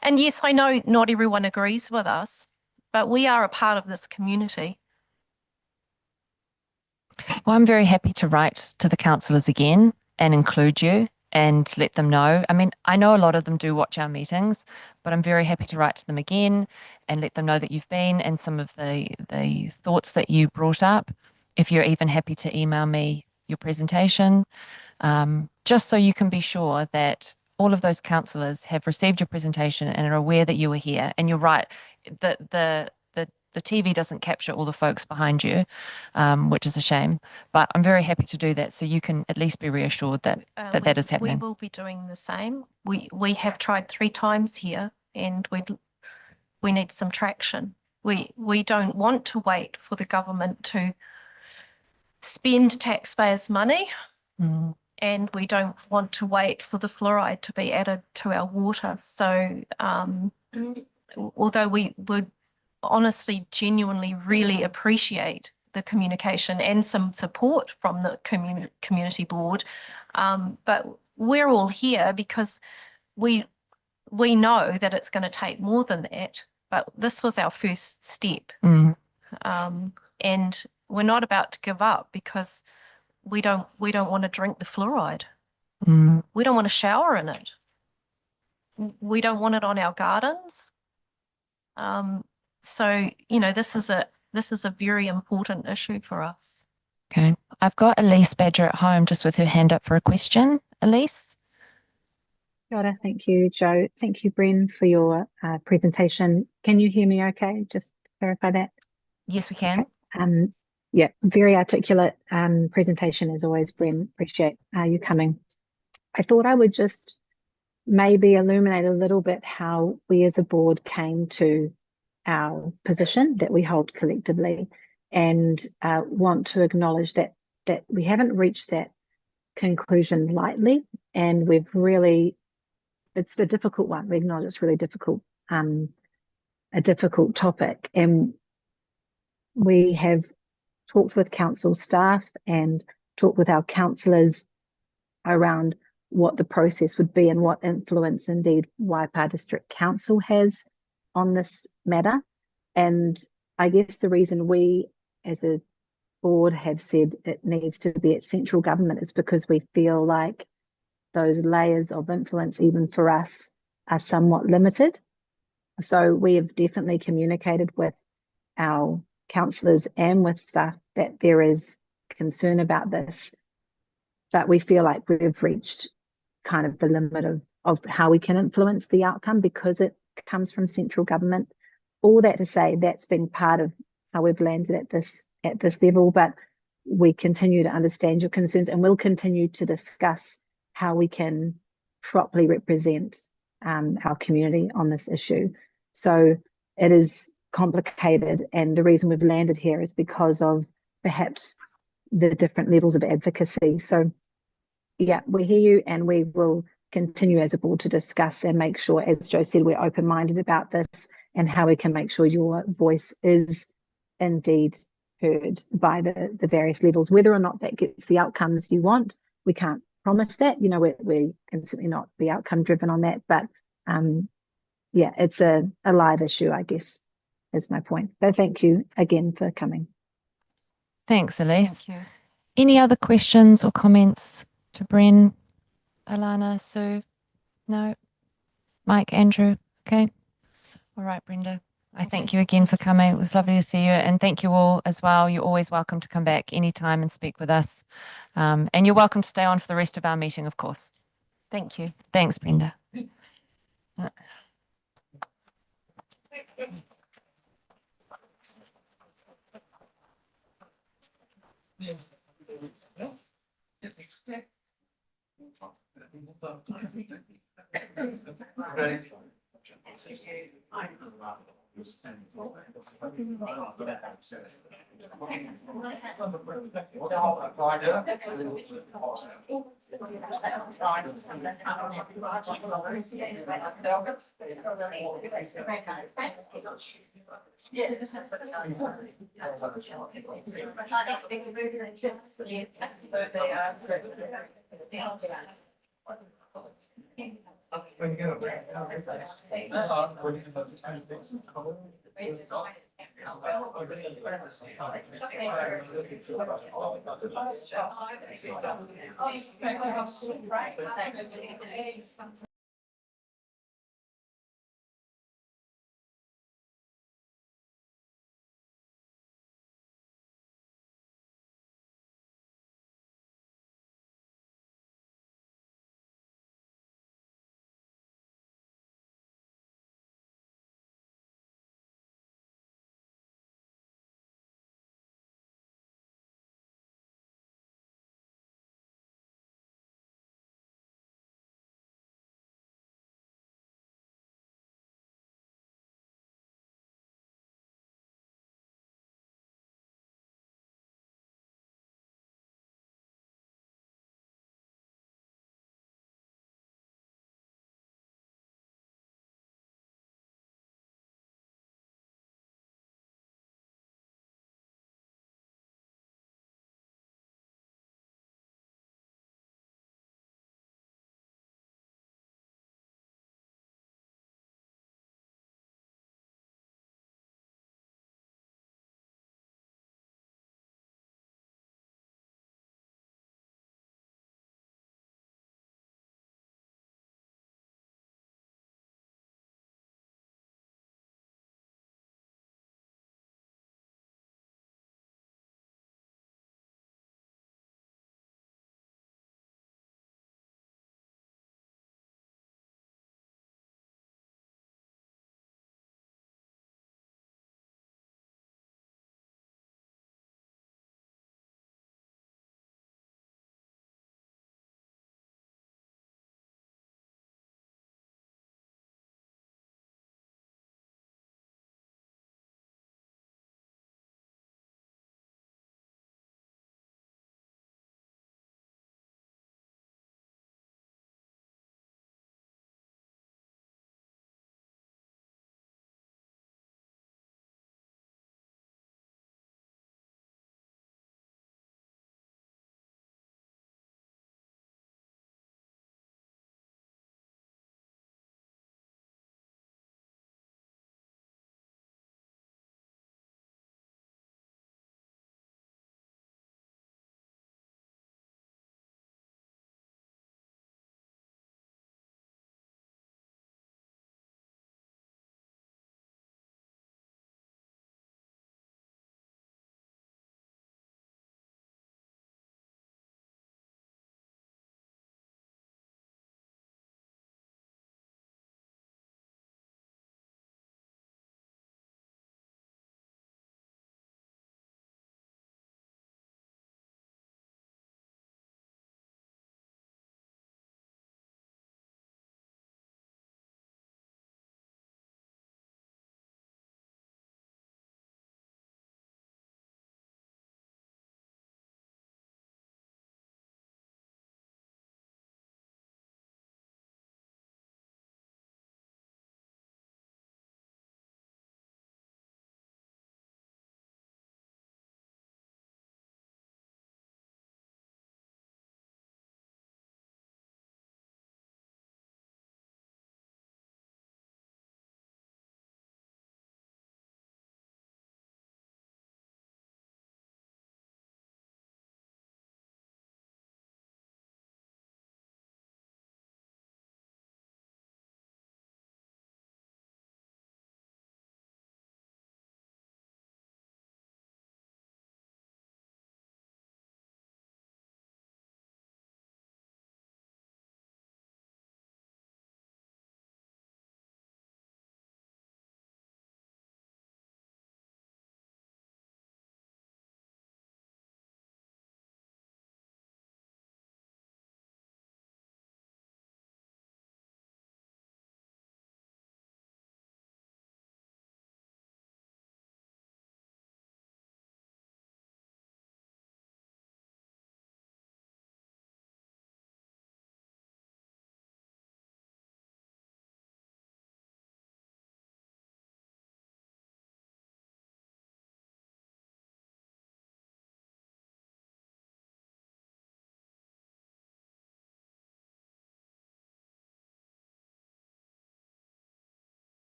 And yes, I know not everyone agrees with us, but we are a part of this community. Well, I'm very happy to write to the councillors again and include you and let them know. I mean, I know a lot of them do watch our meetings, but I'm very happy to write to them again and let them know that you've been, and some of the thoughts that you brought up. If you're even happy to email me your presentation, just so you can be sure that all of those councillors have received your presentation and are aware that you were here. And you're right, the TV doesn't capture all the folks behind you, which is a shame. But I'm very happy to do that, so you can at least be reassured that that is happening. We will be doing the same. We have tried 3 times here, and we need some traction. We don't want to wait for the government to spend taxpayers' money, and we don't want to wait for the fluoride to be added to our water. So although we would honestly, genuinely really appreciate the communication and some support from the community board, but we're all here because we know that it's going to take more than that. But this was our first step, and we're not about to give up, because we don't want to drink the fluoride. We don't want to shower in it. We don't want it on our gardens. So, this is a very important issue for us. Okay. I've got Elise Badger at home just with her hand up for a question. Elise? Kia ora. Thank you, Joe. Thank you, Bren, for your presentation. Can you hear me okay? Just to clarify that. Yes, we can. Yeah, very articulate presentation as always, Bren. Appreciate you coming. I thought I would just maybe illuminate a little bit how we as a board came to our position that we hold collectively, and want to acknowledge that we haven't reached that conclusion lightly, and we've really, it's a difficult one. We acknowledge it's really difficult, a difficult topic, and we have talked with council staff and talked with our councillors around what the process would be and what influence indeed Waipa District Council has on this matter. And I guess the reason we as a board have said it needs to be at central government is because we feel like those layers of influence, even for us, are somewhat limited. So we have definitely communicated with our councillors and with staff that there is concern about this, but we feel like we've reached kind of the limit of how we can influence the outcome because it comes from central government. All that to say, that's been part of how we've landed at this level, but we continue to understand your concerns and we'll continue to discuss how we can properly represent our community on this issue. So it is complicated, and the reason we've landed here is because of perhaps the different levels of advocacy. So yeah, we hear you, and we will continue as a board to discuss and make sure, as Joe said, we're open-minded about this and how we can make sure your voice is indeed heard by the various levels. Whether or not that gets the outcomes you want, we can't promise that. You know, we can certainly not be outcome driven on that, but yeah, it's a live issue, I guess, is my point. But thank you again for coming. Thanks, Elise. Thank you. Any other questions or comments to Bren, Alana, Sue? No? Mike, Andrew? Okay. All right, Brenda. I thank you again for coming. It was lovely to see you. And thank you all as well. You're always welcome to come back anytime and speak with us. And you're welcome to stay on for the rest of our meeting, of course. Thank you. Thanks, Brenda.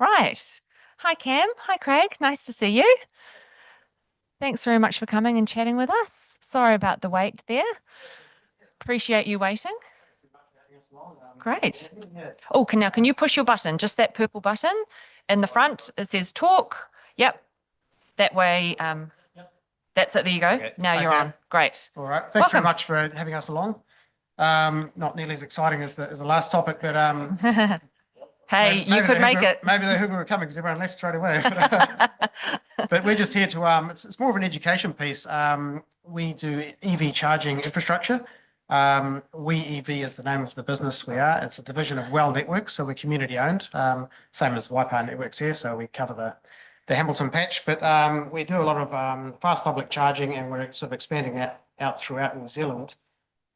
Right. Hi, Cam. Hi, Craig. Nice to see you. Thanks very much for coming and chatting with us. Sorry about the wait there. Appreciate you waiting. Great. Oh, can you push your button? Just that purple button in the front. It says talk. Yep. That way. That's it. There you go. Okay. Now you're Okay. on. Great. All right. Thanks very Welcome. much for having us along. Not nearly as exciting as the last topic, but Hey, you could make it. Maybe they heard we were coming because everyone left straight away. But we're just here to it's more of an education piece. We do EV charging infrastructure. We EV is the name of the business we are. It's a division of Well Networks, so we're community owned, same as Waipa Networks here. So we cover the Hamilton patch, but we do a lot of fast public charging, and we're sort of expanding that out throughout New Zealand,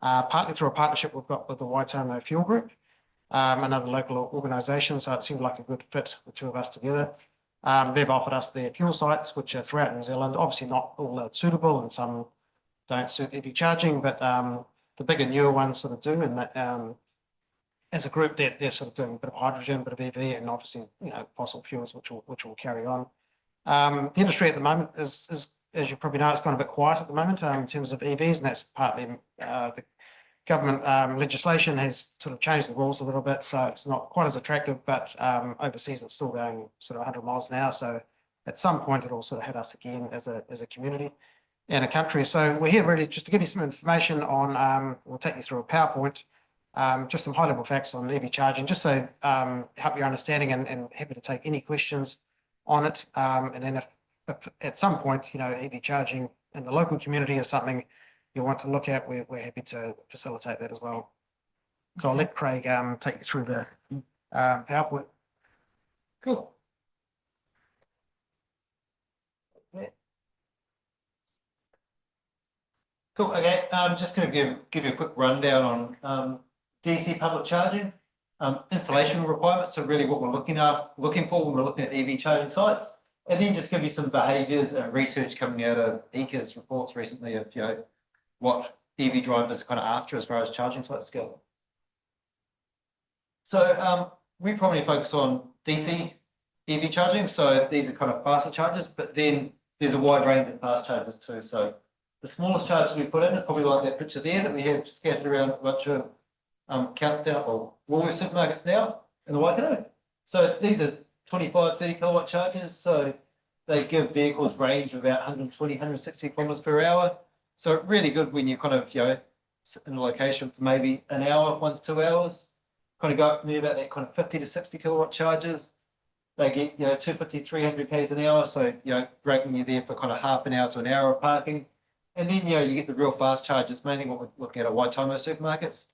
partly through a partnership we've got with the Waitomo Fuel Group, another local organisation. So it seemed like a good fit, the two of us together. They've offered us their fuel sites, which are throughout New Zealand. Obviously, not all suitable, and some don't suit EV charging, but the bigger, newer ones sort of do. And that, as a group, they're sort of doing a bit of hydrogen, a bit of EV, and obviously, fossil fuels, which will carry on. The industry at the moment is, as you probably know, it's gone a bit quiet at the moment in terms of EVs, and that's partly the government legislation has sort of changed the rules a little bit, so it's not quite as attractive, but overseas it's still going sort of 100 miles an hour. So at some point it'll sort of hit us again as a community and a country. So we're here really just to give you some information on, we'll take you through a PowerPoint, just some high level facts on EV charging, just so help your understanding, and happy to take any questions on it. And then if at some point, EV charging in the local community is something you want to look at, we're happy to facilitate that as well. So I'll let Craig take you through the PowerPoint. Cool. Cool. Okay. I'm just going to give you a quick rundown on DC public charging, installation requirements. So really, what we're looking for when we're looking at EV charging sites, and then just give you some behaviours and research coming out of ECA's reports recently of what EV drivers are kind of after as far as charging sites go. So we probably focus on DC EV charging. So these are kind of faster chargers, but then there's a wide range of fast chargers too. So the smallest chargers we put in is probably like that picture there that we have scattered around a bunch of countdown or Woolworths supermarkets now in the Waikato. So these are 25, 30 kilowatt chargers. So they give vehicles range of about 120, 160 kilometers per hour. So really good when you kind of, sit in a location for maybe an hour, 1 to 2 hours, kind of go up near about that kind of 50 to 60 kilowatt charges. They get, 250, 300 Ks an hour. So, great when you're there for kind of half an hour to an hour of parking. And then, you get the real fast charges, mainly what we're looking at Waitomo supermarkets.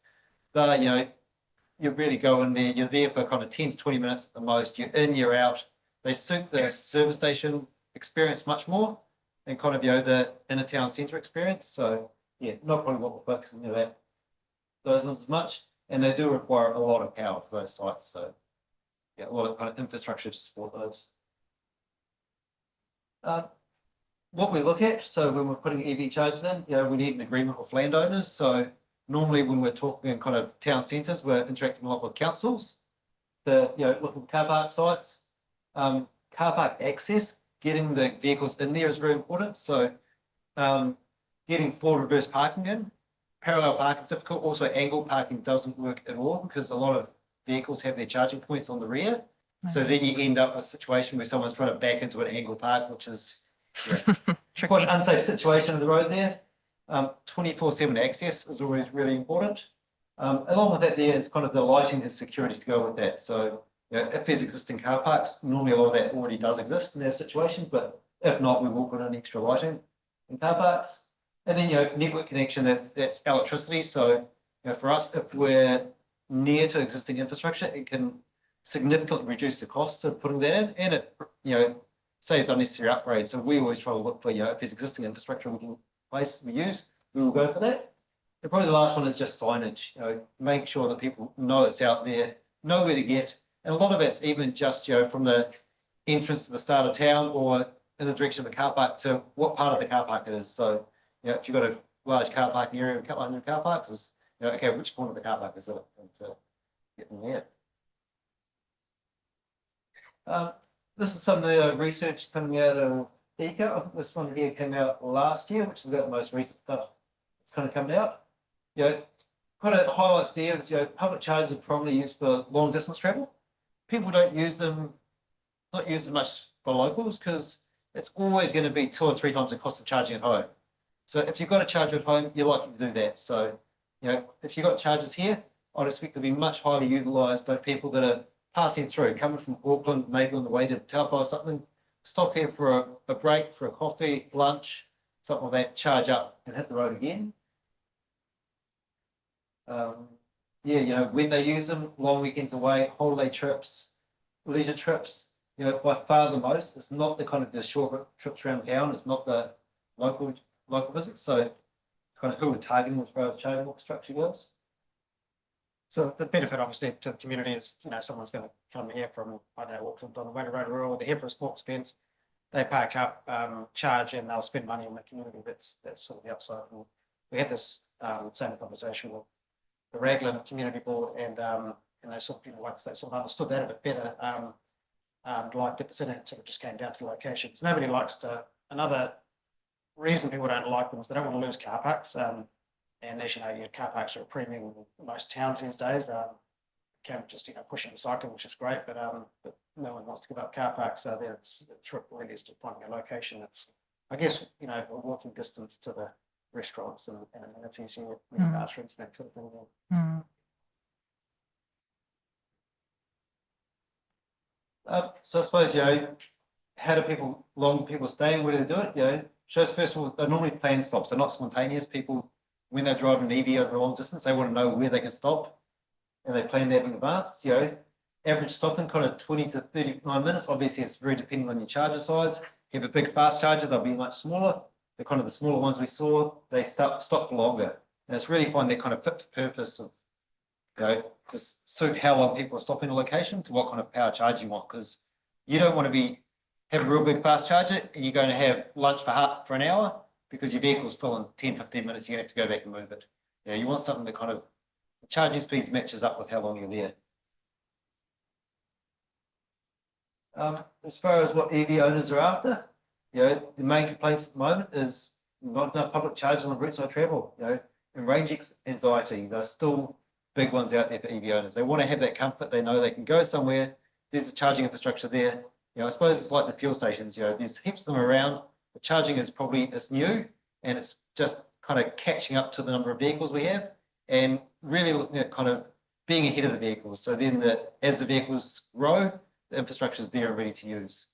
You really go in there, you're there for kind of 10 to 20 minutes at the most, you're in, you're out. They suit the service station experience much more than kind of, the inner town centre experience. So, not probably what we're focusing on those ones as much. And they do require a lot of power for those sites. So, a lot of kind of infrastructure to support those. What we look at, so when we're putting EV chargers in, we need an agreement with landowners. So normally when we're talking in kind of town centres, we're interacting a lot with councils, looking at car park sites, car park access, getting the vehicles in there is very important. So getting forward reverse parking in, parallel parking is difficult. Also angle parking doesn't work at all because a lot of vehicles have their charging points on the rear. So then you end up with a situation where someone's trying to back into an angle park, which is quite an unsafe situation on the road there. 24/7 access is always really important. Along with that, there is kind of the lighting and security to go with that. So, if there's existing car parks, normally a lot of that already does exist in that situation, but if not, we will put in extra lighting in car parks. And then, network connection, that's electricity. So, for us, if we're near to existing infrastructure, it can significantly reduce the cost of putting that in, and it, saves unnecessary upgrades. So we always try to look for, if there's existing infrastructure we can use, we will go for that. And probably the last one is just signage. Make sure that people know it's out there, know where to get. And a lot of it's even just, from the entrance to the start of town or in the direction of the car park to what part of the car park it is. So, if you've got a large car parking area with a couple hundred car parks, is, okay, which corner of the car park is it? And to get in there. This is some of the research coming out of ECA. I think this one here came out last year, which is about the most recent stuff that's kind of coming out. You know, kind of highlights there is, you know, public charges are probably used for long distance travel. People don't use them, not use as much for locals because it's always going to be 2 or 3 times the cost of charging at home. So if you've got a charger at home, you're likely to do that. So, you know, if you've got chargers here, I'd expect to be much highly utilised by people that are passing through, coming from Auckland, maybe on the way to Taupo or something, stop here for a break, for a coffee, lunch, something like that, charge up and hit the road again. Yeah, you know, when they use them, long weekends away, holiday trips, leisure trips, you know, by far the most. It's not the kind of the short trips around town. It's not the local visits. So kind of who we're targeting as far as charging infrastructure goes. So the benefit obviously to the community is, you know, someone's going to come here from, I don't know, Auckland on the way to Rotorua, they're here for a sports event, they park up, charge, and they'll spend money on the community. That's sort of the upside. And we had this same conversation with the Raglan Community Board, and they sort of, you know, once they sort of understood that a bit better, like the percentage sort of just came down to locations. Nobody likes to. Another reason people don't like them is they don't want to lose car parks. And as you know, your car parks are a premium in most towns these days. Can just, you know, push in cycling, which is great, but no one wants to give up car parks. So then it's really is just finding a location that's, I guess, you know, a walking distance to the restaurants and amenities, your bathrooms, that sort of thing. So I suppose, you know, how do long people staying, where do they do it? You know, shows first of all, they're normally planned stops. They're not spontaneous. People, when they're driving an EV over a long distance, they want to know where they can stop, and they plan that in advance. You know, average stopping kind of 20 to 39 minutes. Obviously, it's very dependent on your charger size. If you have a big fast charger, they'll be much smaller. The kind of the smaller ones we saw, they stop for longer. And it's really finding that kind of fit for purpose of, you know, to suit how long people are stopping a location to what kind of power charge you want. Because you don't want to have a real big fast charger and you're going to have lunch for an hour because your vehicle's full in 10, 15 minutes, you're going to have to go back and move it. You know, you want something that kind of the charging speed matches up with how long you're there. As far as what EV owners are after, you know, the main complaints at the moment is not enough public charging on routes I travel, you know, and range anxiety. There's still big ones out there for EV owners. They want to have that comfort. They know they can go somewhere. There's the charging infrastructure there. You know, I suppose it's like the fuel stations, you know, there's heaps of them around. The charging is it's new and it's just kind of catching up to the number of vehicles we have and really looking at kind of being ahead of the vehicles. So then as the vehicles grow, the infrastructure is there and ready to use.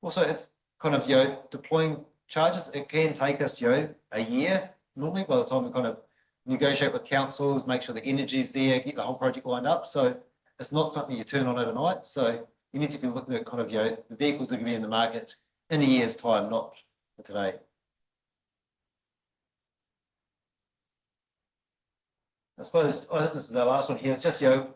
Also, it's kind of, you know, deploying charges. It can take us, you know, a year normally by the time we kind of negotiate with councils, make sure the energy's there, get the whole project lined up. So it's not something you turn on overnight. So you need to be looking at kind of, you know, the vehicles that are going to be in the market in a year's time, not for today. I suppose, I think this is our last one here. It's just, you know,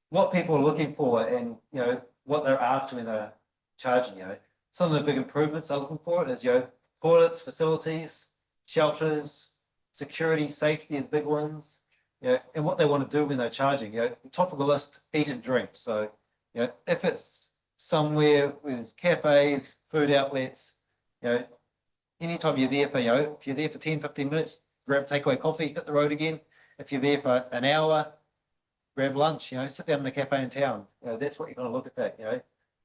what people are looking for and, you know, what they're after when they're charging, you know. Some of the big improvements they're looking for is, you know, toilets, facilities, shelters, security, safety, and big ones. You know, and what they want to do when they're charging, you know, top of the list, eat and drink. So, you know, if it's somewhere where there's cafes, food outlets, you know, anytime you're there for, you know, if you're there for 10, 15 minutes, grab takeaway coffee, hit the road again. If you're there for an hour, grab lunch, you know, sit down in a cafe in town. You know, that's what you're going to look at that, you know.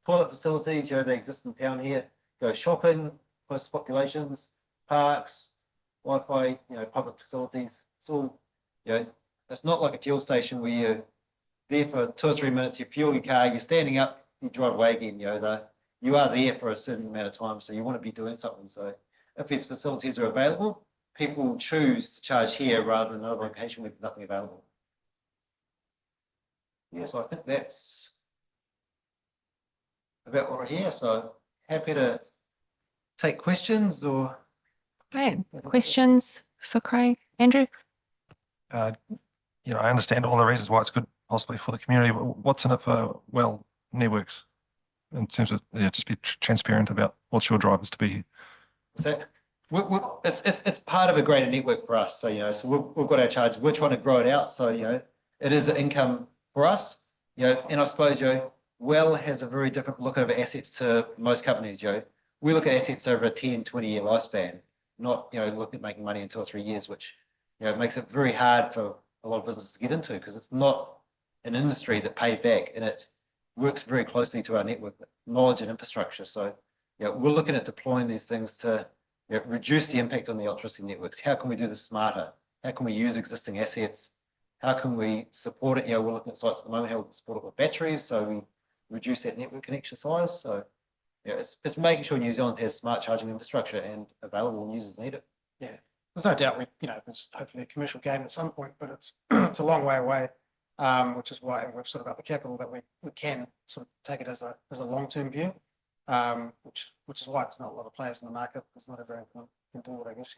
Toilet facilities, you know, they exist in town here. Go shopping, close to populations, parks, Wi-Fi, you know, public facilities. It's all, you know, it's not like a fuel station where you're there for 2 or 3 minutes, you fuel your car, you're standing up, you drive away again, you know, you are there for a certain amount of time, so you want to be doing something. So if these facilities are available, people will choose to charge here rather than another location with nothing available. Yeah, so I think that's about what we're here. So happy to take questions or. Great. Questions for Craig? Andrew? You know, I understand all the reasons why it's good possibly for the community, but what's in it for, well, networks in terms of, yeah, just be transparent about what's your drivers to be here. So it's part of a greater network for us. So, you know, so we've got our charges. We're trying to grow it out. So, you know, it is an income for us, you know, and I suppose, you know, Well has a very different look over assets to most companies, Joe. We look at assets over a 10, 20-year lifespan, not, look at making money in 2 or 3 years, which, it makes it very hard for a lot of businesses to get into because it's not an industry that pays back, and it works very closely to our network knowledge and infrastructure. So, we're looking at deploying these things to reduce the impact on the electricity networks. How can we do this smarter? How can we use existing assets? How can we support it? We're looking at sites at the moment, how we can support it with batteries, so we reduce that network connection size. So, it's making sure New Zealand has smart charging infrastructure and available when users need it. Yeah, there's no doubt there's hopefully a commercial game at some point, but it's it's a long way away, which is why we've sort of got the capital that we can sort of take it as a long-term view, which is why it's not a lot of players in the market, because not everyone can do it, I guess.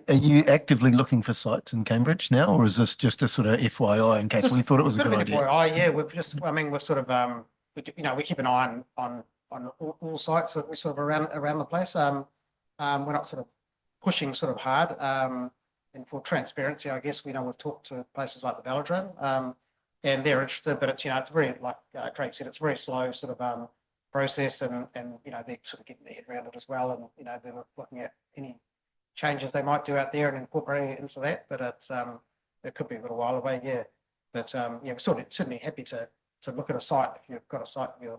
Are you actively looking for sites in Cambridge now, or is this just a sort of FYI in case we thought it was a good idea? Yeah, we've sort of we keep an eye on all sites that we sort of around the place. We're not sort of pushing sort of hard. And for transparency, I guess we've talked to places like the Velodrome, and they're interested, but it's it's very, like Craig said, it's a very slow sort of process, and they're sort of getting their head around it as well, and they're looking at any changes they might do out there and incorporating it into that, but it could be a little while away, yeah. But we're certainly happy to look at a site if you've got a site you're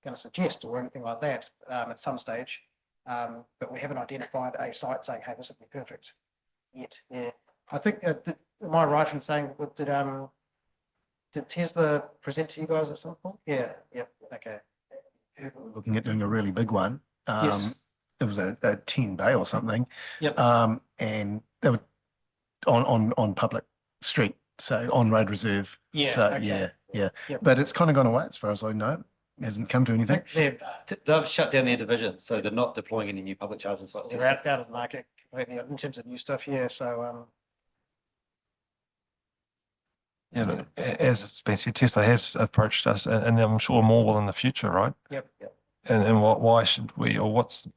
going to suggest or anything like that at some stage. But we haven't identified a site saying, hey, this would be perfect yet. Yeah, I think am I right in saying did Tesla present to you guys at some point? Yeah, okay. Looking at doing a really big one. Yes. It was a 10 bay or something. Yep. And they were on public street, so on road reserve. Yeah, So okay. yeah. Yep. But it's kind of gone away as far as I know. It hasn't come to anything. They've shut down their division, so they're not deploying any new public charging sites. They're out of the market completely in terms of new stuff, yeah. So Yeah, as Spencer, Tesla has approached us, and I'm sure more will in the future, right? Yep. And why should we, or what's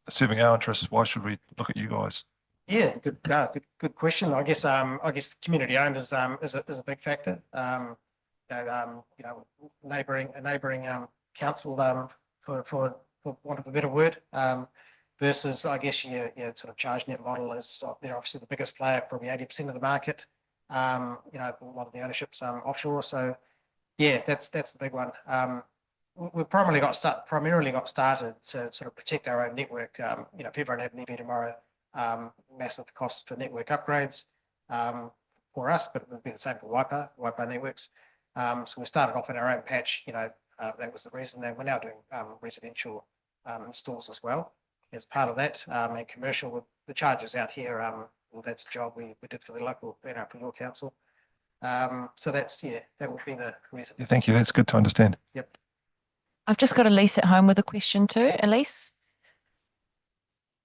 serving our interests? Why should we look at you guys? Yeah, good question. I guess community owned is a big factor. Neighbouring council for want of a better word, versus I guess your sort of charge net model is they're obviously the biggest player, probably 80% of the market. A lot of the ownership's offshore, so yeah, that's the big one. We've primarily got started to sort of protect our own network. If everyone had an EV tomorrow, massive costs for network upgrades for us, but it would be the same for Waipa networks. So we started off in our own patch. That was the reason. And we're now doing residential installs as well as part of that, and commercial with the chargers out here. Well, that's a job we did for the local, for your council. So that would be the reason. Yeah, thank you. That's good to understand. Yep. I've just got Elise at home with a question too. Elise?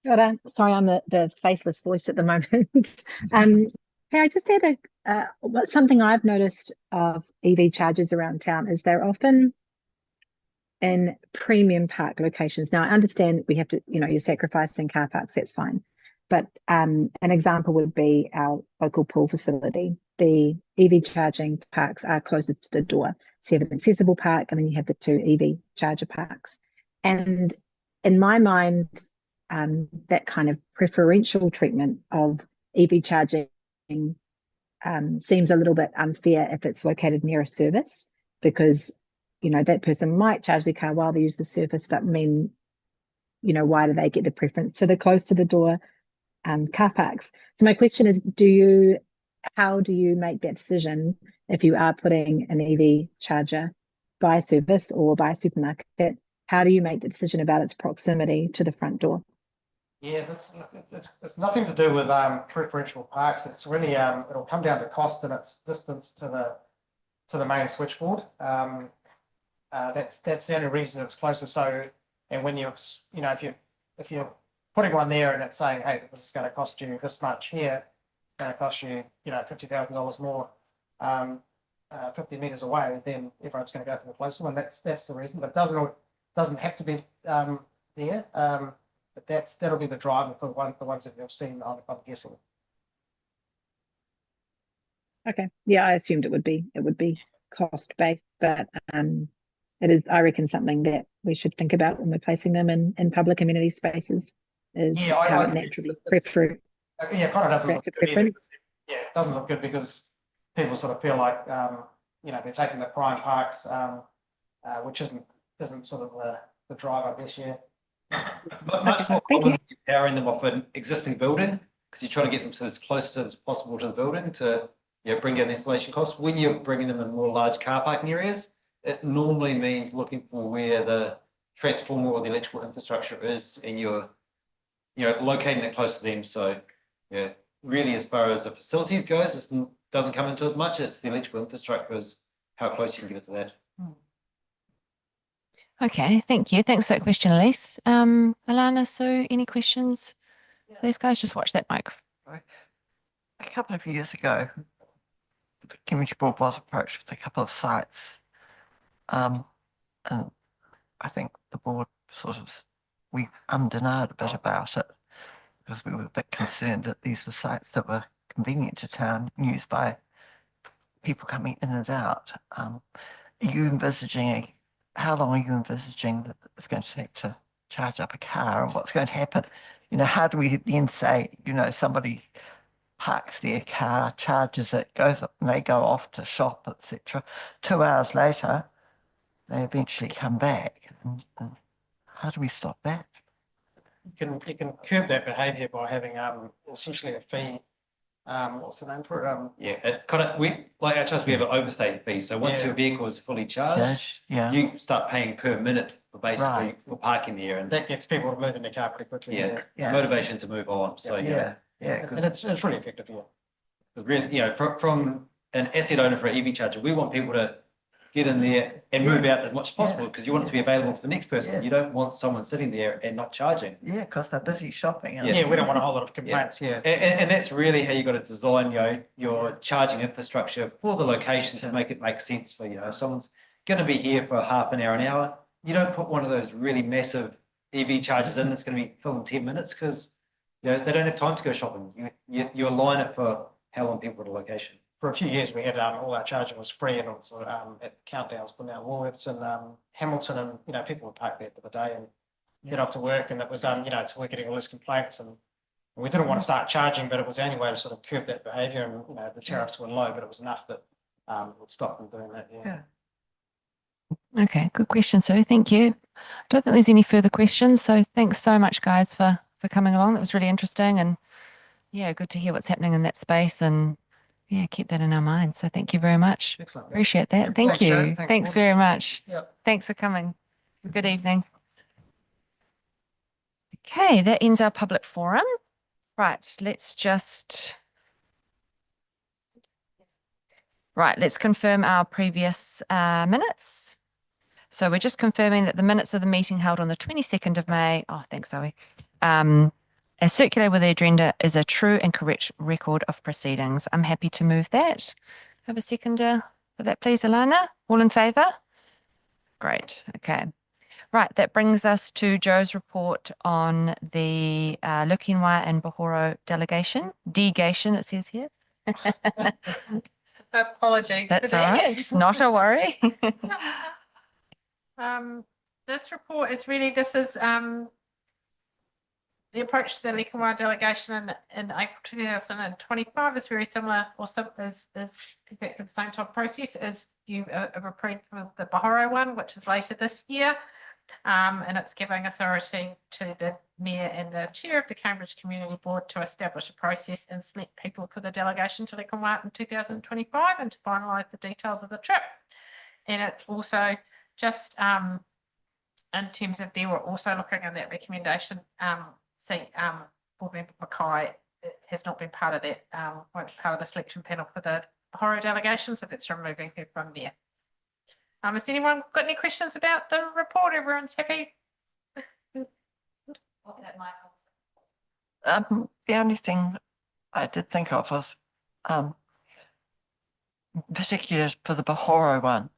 Sorry, I'm the faceless voice at the moment. Hey, I just had something I've noticed of EV chargers around town is they're often in premium park locations. Now, I understand we have to, you're sacrificing car parks, that's fine. But an example would be our local pool facility. The EV charging parks are closer to the door. So you have an accessible park and then you have the 2 EV charger parks. And in my mind, that kind of preferential treatment of EV charging seems a little bit unfair if it's located near a service, because that person might charge their car while they use the service, but why do they get the preference to the close to the door car parks? So my question is, how do you make that decision if you are putting an EV charger by a service or by a supermarket? How do you make the decision about its proximity to the front door? Yeah, it's nothing to do with preferential parks. It's really it'll come down to cost and its distance to the main switchboard. That's the only reason it's closer. So, and when if you're putting one there and it's saying, hey, this is going to cost you this much here, it's going to cost you $50,000 more 50 meters away, then everyone's going to go for the closer one. That's the reason, but it doesn't have to be there. But that'll be the driver for the ones that you've seen, I'm guessing. Okay. Yeah, I assumed it would be cost based, but it is, I reckon, something that we should think about when we're placing them in public community spaces, is Yeah, how I it agree. naturally Yeah, it kind of doesn't look creates a good either. preference. Yeah, it doesn't look good because people sort of feel like, they're taking the prime parks, which isn't sort of the drive, I guess, yeah. Much more thank common you. powering them off an existing building, because you try to get them to as close to as possible to the building to, bring down the installation costs. When you're bringing them in more large car parking areas, it normally means looking for where the transformer or the electrical infrastructure is, and you're, locating it close to them. So, really, as far as the facilities goes, it doesn't come into as much. It's the electrical infrastructure is how close you can get to that. Okay, thank you. Thanks for that question, Elise. Alana, Sue, any questions? These guys, just watch that mic. A couple of years ago, the community board was approached with a couple of sites. And I think the board we denied a bit about it because we were a bit concerned that these were sites that were convenient to town, used by people coming in and out. Are you envisaging, how long are you envisaging that it's going to take to charge up a car, and what's going to happen? How do we then say, somebody parks their car, charges it, goes up, and they go off to shop, etc. 2 hours later, they eventually come back. And how do we stop that? You can curb that behaviour by having essentially a fee. What's the name for it? Yeah, it kind of, we like our trust, we have an overstay fee. So once Yeah. your vehicle is fully charged, Yeah. you start paying per minute for basically Right. for parking there, and That gets people to move in their car pretty quickly. Yeah. motivation to move on. So Yeah. And it's really effective. Yeah. really, from an asset owner for an EV charger, we want people to get in there and move out as much as possible, because you want it to be available for the next person. Yeah. You don't want someone sitting there and not charging. Yeah, because they're busy shopping. Yeah, we don't want a whole lot of complaints. Yeah. And that's really how you got to design, your charging infrastructure for the location to make it make sense for, if someone's going to be here for half an hour, you don't put one of those really massive EV chargers in that's going to be filled in 10 minutes, because they don't have time to go shopping. You align it for how long people at a location. For a few years, we had all our charging was free, and also at countdowns put out Woolworths and Hamilton, and people would park there for the day and get off to work, and it was so we're getting all these complaints, and we didn't want to start charging, but it was the only way to sort of curb that behaviour, and the tariffs were low, but it was enough that would stop them doing that. Yeah. Okay, good question, Sue. Thank you. I don't think there's any further questions. So thanks so much, guys, for coming along. That was really interesting, and good to hear what's happening in that space, and keep that in our minds. So thank you very much. Excellent. Appreciate that. Thank Thanks, you. Jared. Thanks very much. Yep. Thanks for coming. Good evening. Okay, that ends our public forum. Right, let's confirm our previous minutes. So we're just confirming that the minutes of the meeting held on the 22nd of May, thanks, Zoe, as circulated with the agenda, is a true and correct record of proceedings. I'm happy to move that. Have a seconder for that, please, Alana. All in favour? Great. Okay. Right. That brings us to Joe's report on the Lukinwa and Bahoro delegation. Degation, it says here. Apologies. That's for all that. right. It's not a worry. This report is really, this is the approach to the Lukinwa delegation in April 2025 is very similar, or is exactly the same type of process as you have approved for the Bahoro one, which is later this year. And it's giving authority to the Mayor and the Chair of the Cambridge Community Board to establish a process and select people for the delegation to Lukinwa in 2025 and to finalise the details of the trip. And it's also just in terms of, they were also looking at that recommendation, Board Member Mackay has not been part of that, won't be part of the selection panel for the Bahoro delegation, so that's removing her from there. Has anyone got any questions about the report? Everyone's happy? The only thing I did think of was, particularly for the Bahoro one,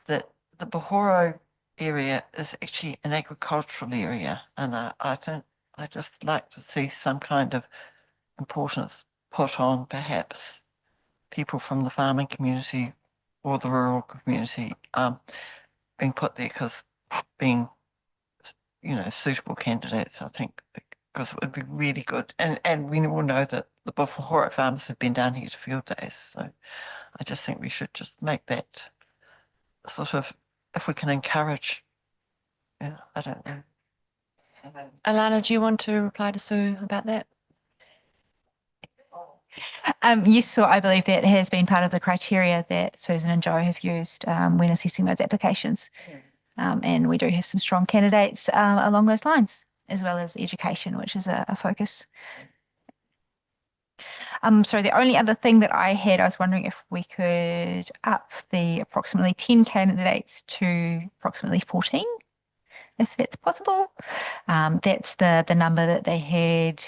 that the Bahoro area is actually an agricultural area, and I think I'd just like to see some kind of importance put on perhaps people from the farming community or the rural community being put there because being, suitable candidates, I think, because it would be really good. And we all know that the Bufahora farmers have been down here to field days. So I just think we should just make that sort of, if we can encourage, I don't know. Alana, do you want to reply to Sue about that? Yes, so I believe that has been part of the criteria that Susan and Joe have used when assessing those applications. And we do have some strong candidates along those lines, as well as education, which is a focus. So the only other thing that I was wondering if we could up the approximately 10 candidates to approximately 14, if that's possible. That's the number that they had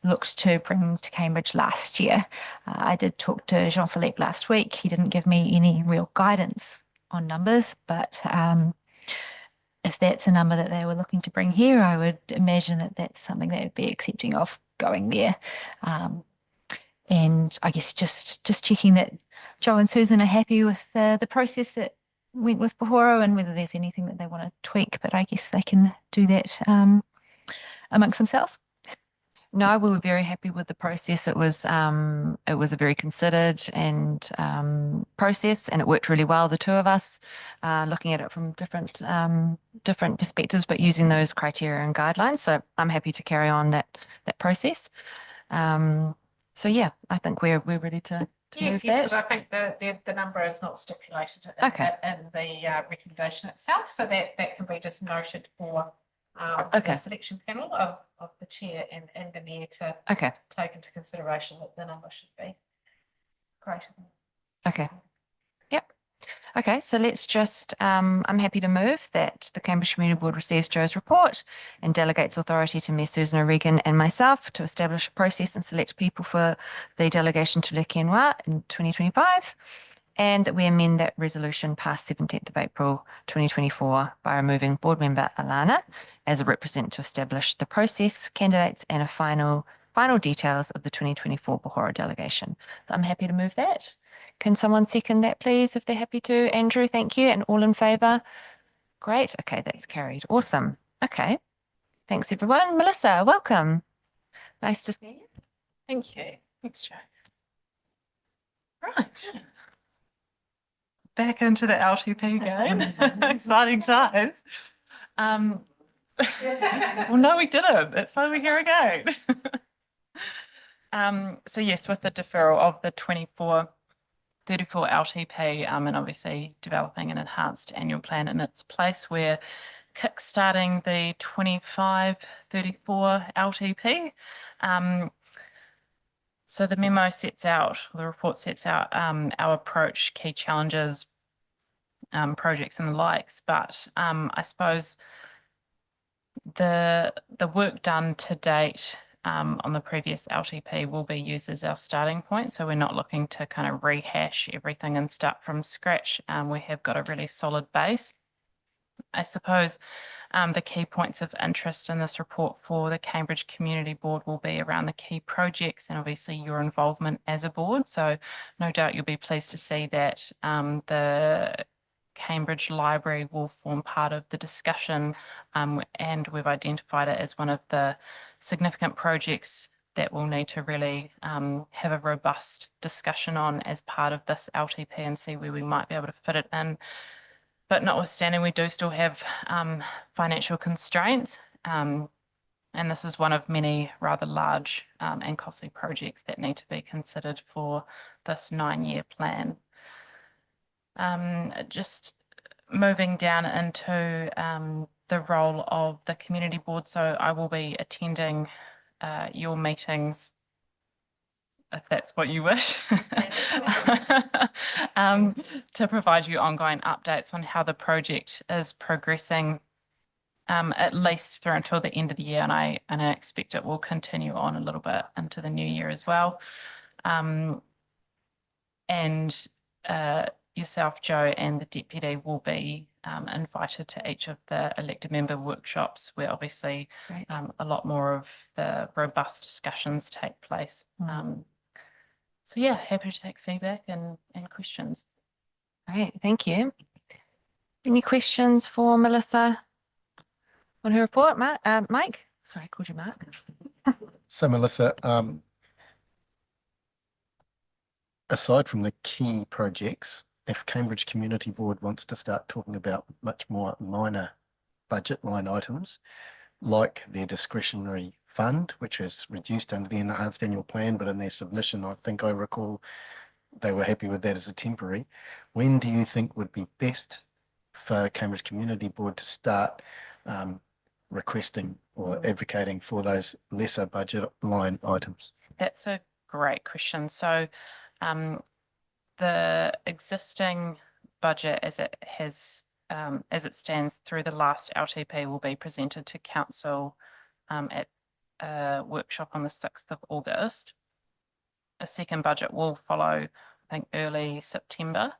looked to bring to Cambridge last year. I did talk to Jean-Philippe last week. He didn't give me any real guidance on numbers, but if that's a number that they were looking to bring here, I would imagine that that's something they would be accepting of going there. And I guess just checking that Joe and Susan are happy with the process that went with Pahoro and whether there's anything that they want to tweak, but I guess they can do that amongst themselves. No, we were very happy with the process. It was a very considered and process, and it worked really well. The two of us, looking at it from different perspectives, but using those criteria and guidelines. So I'm happy to carry on that process. So yeah, I think we're ready to move that. Yes, because I think the number is not stipulated in the recommendation itself, so that can be just noted for the selection panel of the chair and the mayor to take into consideration that the number should be greater. Okay. Yep. Okay, so let's just, I'm happy to move that the Cambridge Community Board receives Joe's report and delegates authority to Ms. Susan O'Regan and myself to establish a process and select people for the delegation to Le Quinoa in 2025, and that we amend that resolution past 17th of April 2024 by removing board member Alana as a representative to establish the process, candidates, and a final details of the 2024 Pahoro delegation. So I'm happy to move that. Can someone second that, please, if they're happy to? Andrew, thank you. And all in favour? Great. Okay, that's carried. Awesome. Okay. Thanks, everyone. Melissa, welcome. Nice to see you. Thank you. Thanks, Joe. Right. Back into the LTP game. Exciting times. Well, no, we didn't. That's why we're here again. So yes, with the deferral of the 24-34 LTP and obviously developing an enhanced annual plan in its place, we're kick-starting the 25-34 LTP. So the memo sets out, the report sets out our approach, key challenges, projects and the likes, but I suppose the work done to date on the previous LTP will be used as our starting point. So we're not looking to kind of rehash everything and start from scratch. We have got a really solid base. I suppose the key points of interest in this report for the Cambridge Community Board will be around the key projects and obviously your involvement as a board. So no doubt you'll be pleased to see that the Cambridge Library will form part of the discussion, and we've identified it as one of the significant projects that we'll need to really have a robust discussion on as part of this LTP and see where we might be able to fit it in. But notwithstanding, we do still have financial constraints, and this is one of many rather large and costly projects that need to be considered for this 9-year plan. Just moving down into the role of the community board. So I will be attending your meetings, if that's what you wish, to provide you ongoing updates on how the project is progressing, at least through until the end of the year, and I expect it will continue on a little bit into the new year as well. And yourself, Joe, and the deputy will be invited to each of the elected member workshops where obviously a lot more of the robust discussions take place. So yeah, happy to take feedback and questions. Great, thank you. Any questions for Melissa on her report? Mike? Sorry, I called you Mark. So Melissa, aside from the key projects, if Cambridge Community Board wants to start talking about much more minor budget line items, like their discretionary fund, which is reduced under the enhanced annual plan, but in their submission, I think I recall they were happy with that as a temporary. When do you think would be best for Cambridge Community Board to start requesting or advocating for those lesser budget line items? That's a great question. So the existing budget as it stands through the last LTP will be presented to council at a workshop on the 6th of August. A second budget will follow, I think, early September.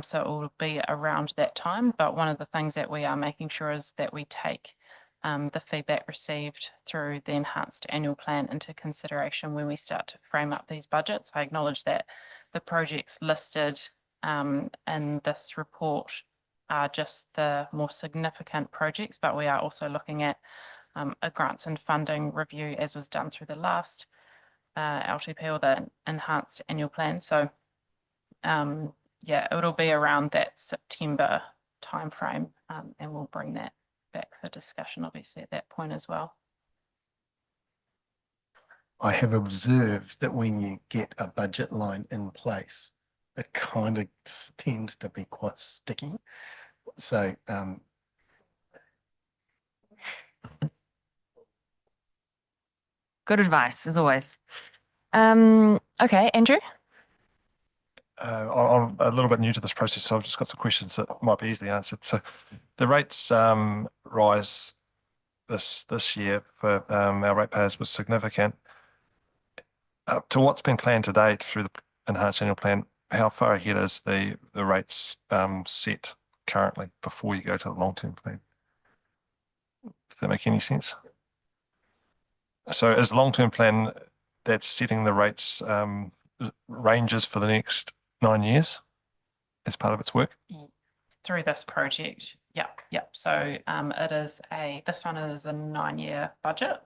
So it will be around that time. But one of the things that we are making sure is that we take the feedback received through the enhanced annual plan into consideration when we start to frame up these budgets. I acknowledge that the projects listed in this report are just the more significant projects, but we are also looking at a grants and funding review as was done through the last LTP or the enhanced annual plan. So yeah, it'll be around that September timeframe, and we'll bring that back for discussion obviously at that point as well. I have observed that when you get a budget line in place, it kind of tends to be quite sticky. So Good advice, as always. Okay, Andrew? I'm a little bit new to this process, so I've just got some questions that might be easily answered. So the rates rise this year for our ratepayers was significant. Up to what's been planned to date through the enhanced annual plan, how far ahead is the rates set currently before you go to the long-term plan? Does that make any sense? So is long-term plan that's setting the rates ranges for the next 9 years as part of its work? Through this project, yep. So this one is a 9-year budget.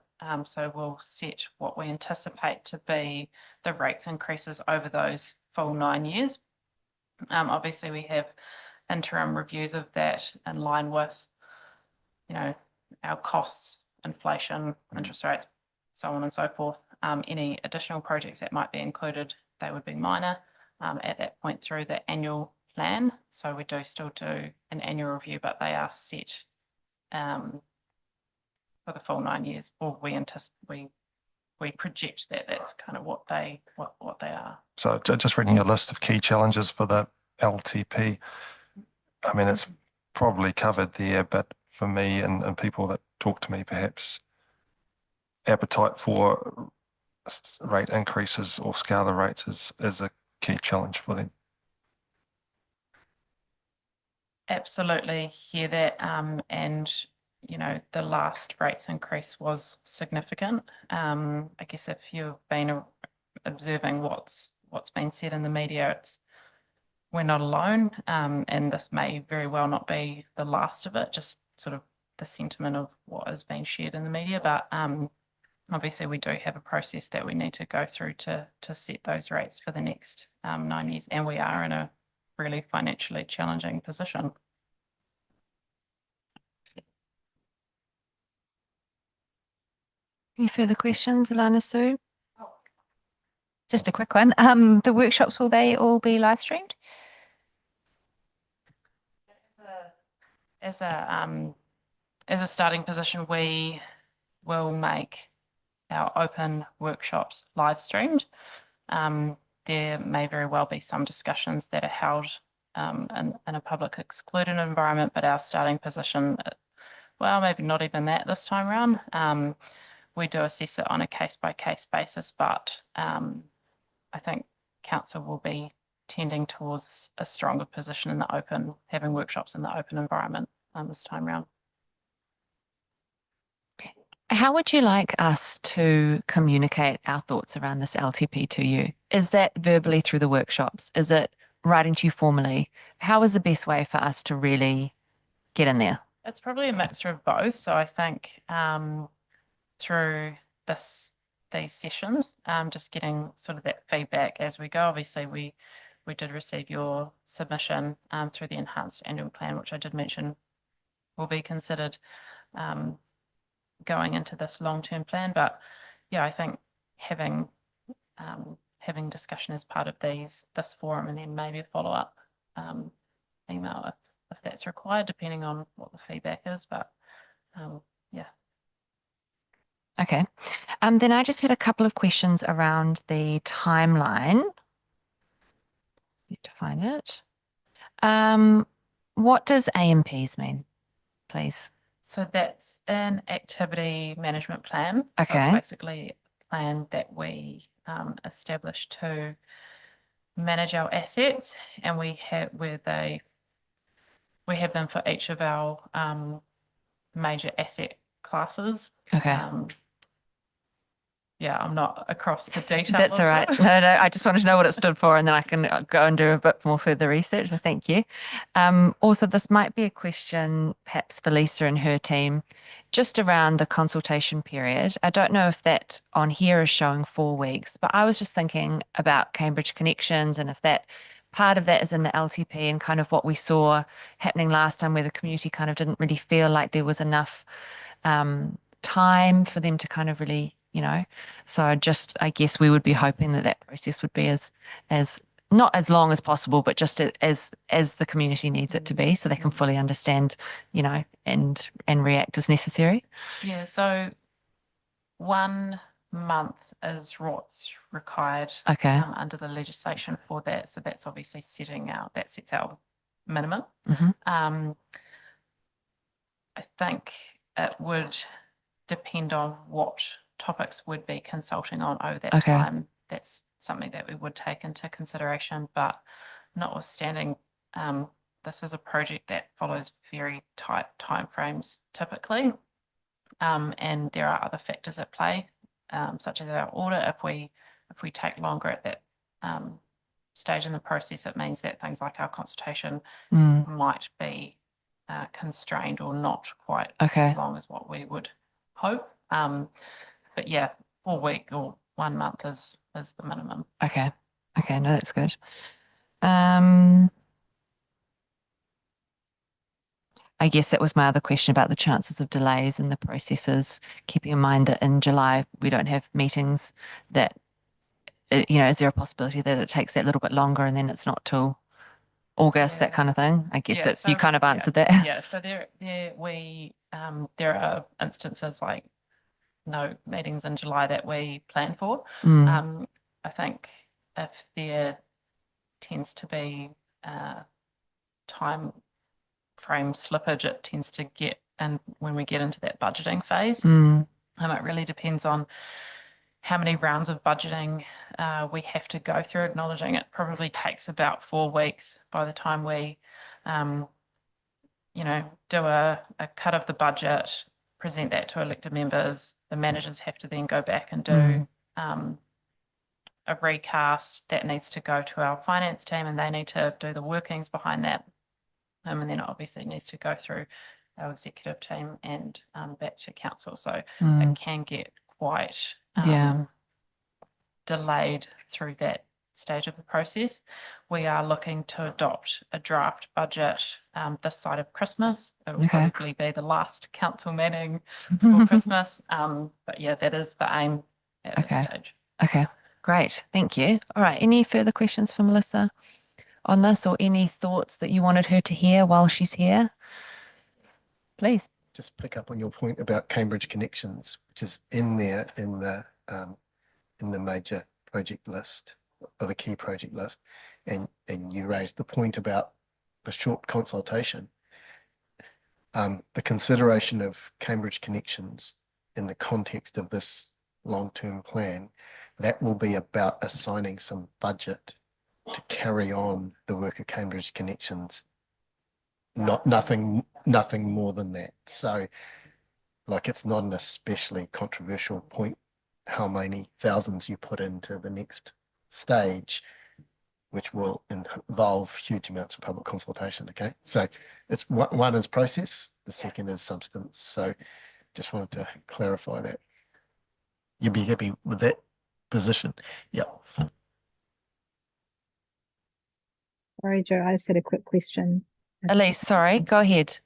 So we'll set what we anticipate to be the rates increases over those full 9 years. Obviously we have interim reviews of that in line with, our costs, inflation, interest rates, so on and so forth. Any additional projects that might be included, they would be minor at that point through the annual plan. So we do still do an annual review, but they are set for the full 9 years, or we project that that's kind of what they are. So just reading a list of key challenges for the LTP, I mean, it's probably covered there, but for me and people that talk to me, perhaps appetite for rate increases or scale the rates is a key challenge for them. Absolutely hear that, and the last rates increase was significant. I guess if you've been observing what's been said in the media, we're not alone, and this may very well not be the last of it, just sort of the sentiment of what has been shared in the media. But obviously we do have a process that we need to go through to set those rates for the next 9 years, and we are in a really financially challenging position. Any further questions, Alana Sue? Just a quick one. The workshops, will they all be live streamed? As a starting position, we will make our open workshops live streamed. There may very well be some discussions that are held in a public excluded environment, but our starting position, well, maybe not even that this time around. We do assess it on a case-by-case basis, but I think council will be tending towards a stronger position in the open, having workshops in the open environment this time around. How would you like us to communicate our thoughts around this LTP to you? Is that verbally through the workshops? Is it writing to you formally? How is the best way for us to really get in there? It's probably a mixture of both. So I think through these sessions, just getting sort of that feedback as we go. Obviously, we did receive your submission through the enhanced annual plan, which I did mention will be considered going into this long-term plan. But yeah, I think having discussion as part of this forum, and then maybe a follow-up email if that's required, depending on what the feedback is. But yeah. Okay. Then I just had a couple of questions around the timeline. Need to find it. What does AMPs mean, please? So that's an activity management plan. So Okay. it's basically a plan that we establish to manage our assets, and we have them for each of our major asset classes. Okay. Yeah, I'm not across the detail. That's of all right. it. No, I just wanted to know what it stood for, and then I can go and do a bit more further research. So thank you. Also, this might be a question perhaps for Lisa and her team, just around the consultation period. I don't know if that on here is showing 4 weeks, but I was just thinking about Cambridge Connections and if that part of that is in the LTP and kind of what we saw happening last time where the community kind of didn't really feel like there was enough time for them to kind of really, so I guess we would be hoping that process would be as not as long as possible, but just as the community needs it to be, so they can fully understand, and react as necessary. Yeah, so 1 month is what's required Okay. under the legislation for that. So that's obviously sets our minimum. Mm-hmm. I think it would depend on what topics would be consulting on over that Okay. time. That's something that we would take into consideration, but notwithstanding, this is a project that follows very tight timeframes typically. And there are other factors at play, such as our audit. If we take longer at that stage in the process, it means that things like our consultation might be constrained or not quite as long as what we would hope. But yeah, 4 week or 1 month is the minimum. Okay. No, that's good. I guess that was my other question about the chances of delays in the processes, keeping in mind that in July we don't have meetings, that, is there a possibility that it takes that little bit longer and then it's not till August, that kind of thing? I guess that's, you kind of answered that. Yeah, so there are instances like no meetings in July that we plan for. I think if there tends to be time frame slippage, it tends to get, and when we get into that budgeting phase, it really depends on how many rounds of budgeting we have to go through, acknowledging it probably takes about 4 weeks by the time we do a cut of the budget, present that to elected members. The managers have to then go back and do a recast that needs to go to our finance team, and they need to do the workings behind that. And then it obviously needs to go through our executive team and back to council. So it can get quite delayed through that stage of the process. We are looking to adopt a draft budget this side of Christmas. It will probably be the last council meeting for Christmas. But yeah, that is the aim at this stage. Okay, great. Thank you. All right. Any further questions for Melissa on this, or any thoughts that you wanted her to hear while she's here? Please. Just pick up on your point about Cambridge Connections, which is in there in the major project list or the key project list, and you raised the point about the short consultation. The consideration of Cambridge Connections in the context of this long-term plan, that will be about assigning some budget to carry on the work of Cambridge Connections. Nothing more than that. So Like it's not an especially controversial point how many thousands you put into the next stage, which will involve huge amounts of public consultation. Okay, so it's one is process, the second is substance. So just wanted to clarify that. You'd be happy with that position? Yeah. Sorry, Joe, I just had a quick question. Elise, sorry, go ahead.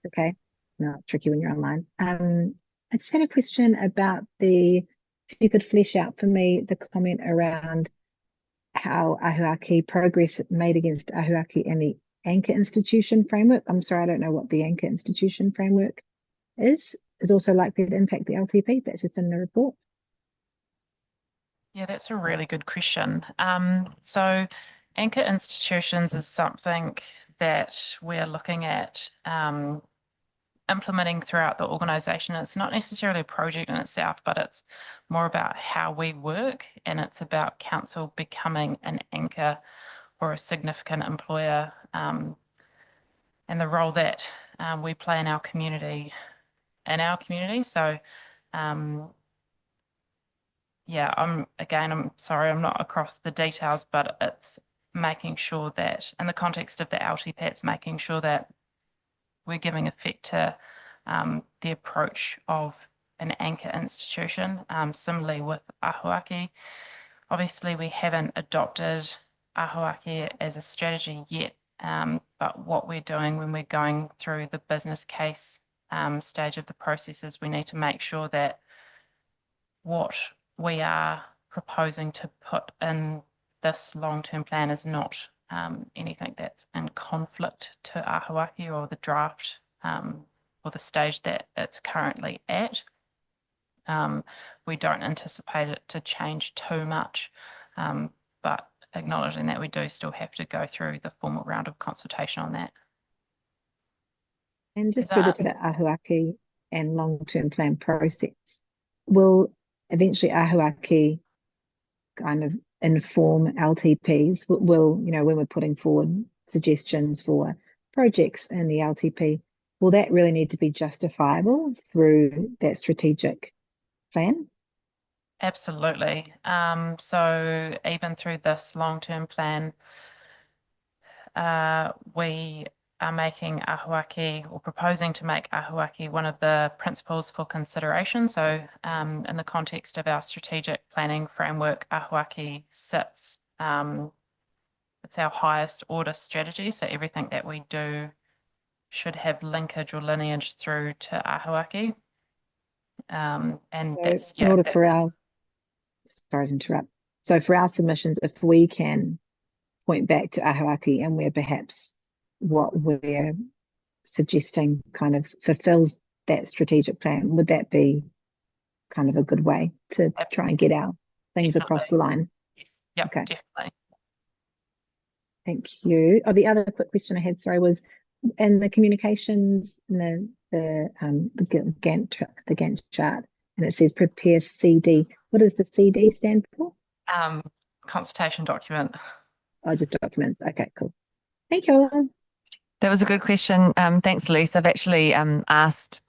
Okay. No, it's tricky when you're online. I just had a question about if you could flesh out for me the comment around how Ahuaki progress made against Ahuaki and the anchor institution framework. I'm sorry, I don't know what the anchor institution framework is also likely to impact the LTP. That's just in the report. Yeah, that's a really good question. So anchor institutions is something that we're looking at implementing throughout the organisation. It's not necessarily a project in itself, but it's more about how we work, and it's about council becoming an anchor or a significant employer, and the role that we play in our community. So yeah, I'm sorry, I'm not across the details, but it's making sure that in the context of the LTP, it's making sure that we're giving effect to the approach of an anchor institution. Similarly with Ahuaki, obviously we haven't adopted Ahuaki as a strategy yet, but what we're doing when we're going through the business case stage of the process is we need to make sure that what we are proposing to put in this long-term plan is not anything that's in conflict to Ahuaki or the draft or the stage that it's currently at. We don't anticipate it to change too much, but acknowledging that we do still have to go through the formal round of consultation on that. And just further to the Ahuaki and long-term plan process, will eventually Ahuaki kind of inform LTPs? Will, when we're putting forward suggestions for projects in the LTP, will that really need to be justifiable through that strategic plan? Absolutely. So even through this long-term plan, we are making Ahuaki or proposing to make Ahuaki one of the principles for consideration. So in the context of our strategic planning framework, Ahuaki sits, it's our highest order strategy. So everything that we do should have linkage or lineage through to Ahuaki. And So that's, in order for our, sorry to interrupt. So for our submissions, if we can point back to Ahuaki and where perhaps what we're suggesting kind of fulfills that strategic plan, would that be kind of a good way to try and get our things across the line? Yes. Yep, okay. Definitely. Thank you. Oh, the other quick question I had, sorry, was in the communications, in the Gantt chart, and it says prepare CD. What does the CD stand for? Consultation document. Oh, just documents. Okay, cool. Thank you. That was a good question. Thanks, Elise. I've actually asked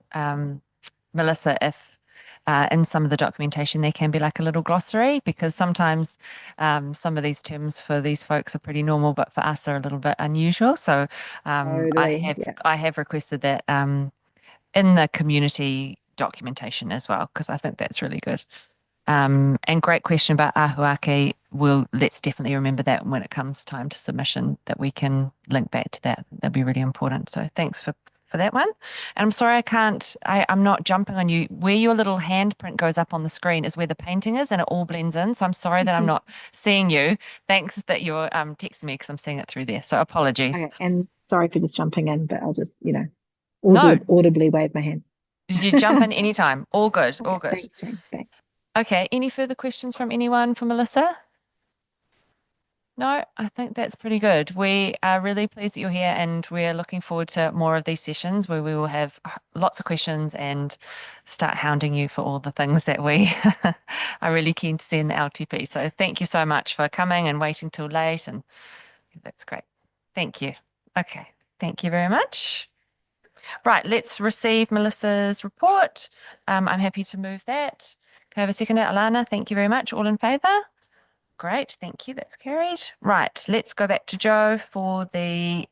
Melissa if in some of the documentation there can be like a little glossary, because sometimes some of these terms for these folks are pretty normal, but for us are a little bit unusual. So Totally, I have requested that in the community documentation as well, because I think that's really good. And great question about Ahuaki. Let's definitely remember that when it comes time to submission, that we can link back to that. That'd be really important. So thanks for that one. And I'm sorry I'm not jumping on you. Where your little handprint goes up on the screen is where the painting is, and it all blends in. So I'm sorry that I'm not seeing you. Thanks that you're texting me, because I'm seeing it through there. So apologies. Okay, and sorry for just jumping in, but I'll just, No. audibly wave my hand. You jump in anytime. All good. All good. Thanks, Jane. Thanks. Okay, any further questions from anyone for Melissa? No, I think that's pretty good. We are really pleased that you're here, and we're looking forward to more of these sessions where we will have lots of questions and start hounding you for all the things that we are really keen to see in the LTP. So thank you so much for coming and waiting till late, and that's great. Thank you. Okay, thank you very much. Right, let's receive Melissa's report. I'm happy to move that. Can I have a second, Alana? Thank you very much. All in favour? Great, thank you. That's carried. Right, let's go back to Joe for the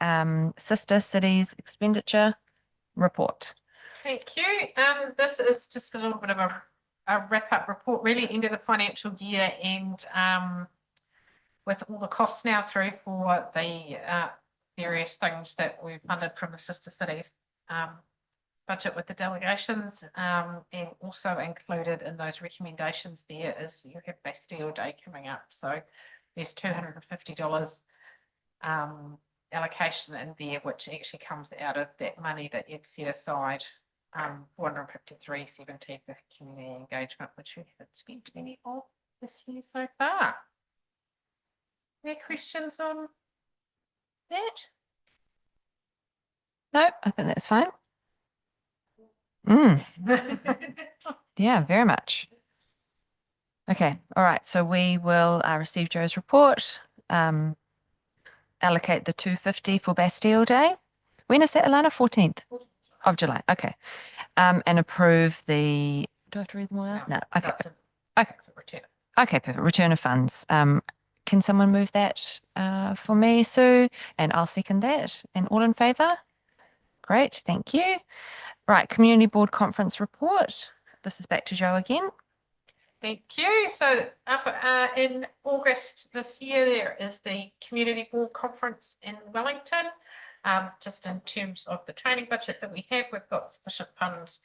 sister cities expenditure report. Thank you. This is just a little bit of a wrap-up report, really end of the financial year, and with all the costs now through for the various things that we've funded from the sister cities budget with the delegations, and also included in those recommendations there is you have Bastille Day coming up. So there's $250 allocation in there, which actually comes out of that money that you'd set aside, 453.70 for community engagement, which we haven't spent any of this year so far. Any questions on that? No, I think that's fine. Yeah, very much. Okay, all right. So we will receive Joe's report, allocate the 250 for Bastille Day. When is that, Alana? 14th of July. Okay. And approve the, do I have to read them all out? No. Okay. Okay. Okay, perfect. Return of funds. Can someone move that for me, Sue? And I'll second that. And all in favour? Great, thank you. Right, Community Board Conference report. This is back to Joe again. Thank you. So up in August this year, there is the Community Board Conference in Wellington. Just in terms of the training budget that we have, we've got sufficient funds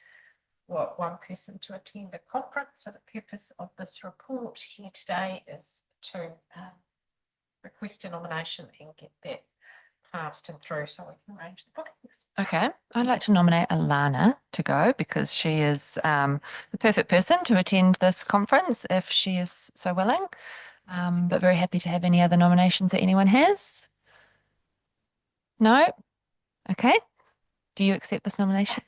for one person to attend the conference. So the purpose of this report here today is to request a nomination and get that passed and through so we can arrange the bookings. Okay, I'd like to nominate Alana to go because she is the perfect person to attend this conference if she is so willing. But very happy to have any other nominations that anyone has. No? Okay. Do you accept this nomination?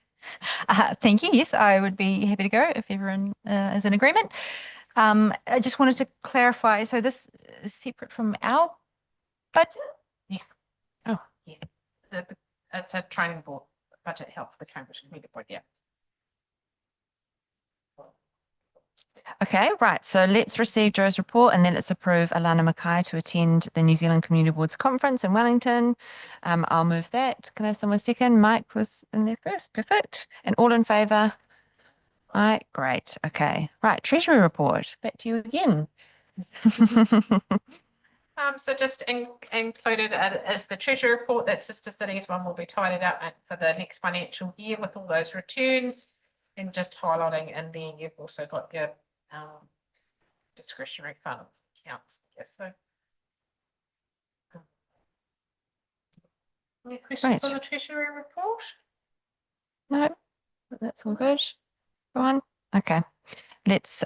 Thank you. Yes, I would be happy to go if everyone is in agreement. I just wanted to clarify. So this is separate from our budget? Yes. Oh. Yes. It's a training board budget help for the Cambridge Community Board, yeah. Okay, right. So let's receive Joe's report and then let's approve Alana Mackay to attend the New Zealand Community Boards Conference in Wellington. I'll move that. Can I have someone second? Mike was in there first. Perfect. And all in favour? Aye, great. Okay. Right, Treasury report. Back to you again. So just included is the Treasury report. That Sister Cities one will be tidied up for the next financial year with all those returns, and just highlighting in there you've also got your discretionary funds accounts. Yes, so any questions on the Treasury report? No, that's all good. Go on. Okay. Let's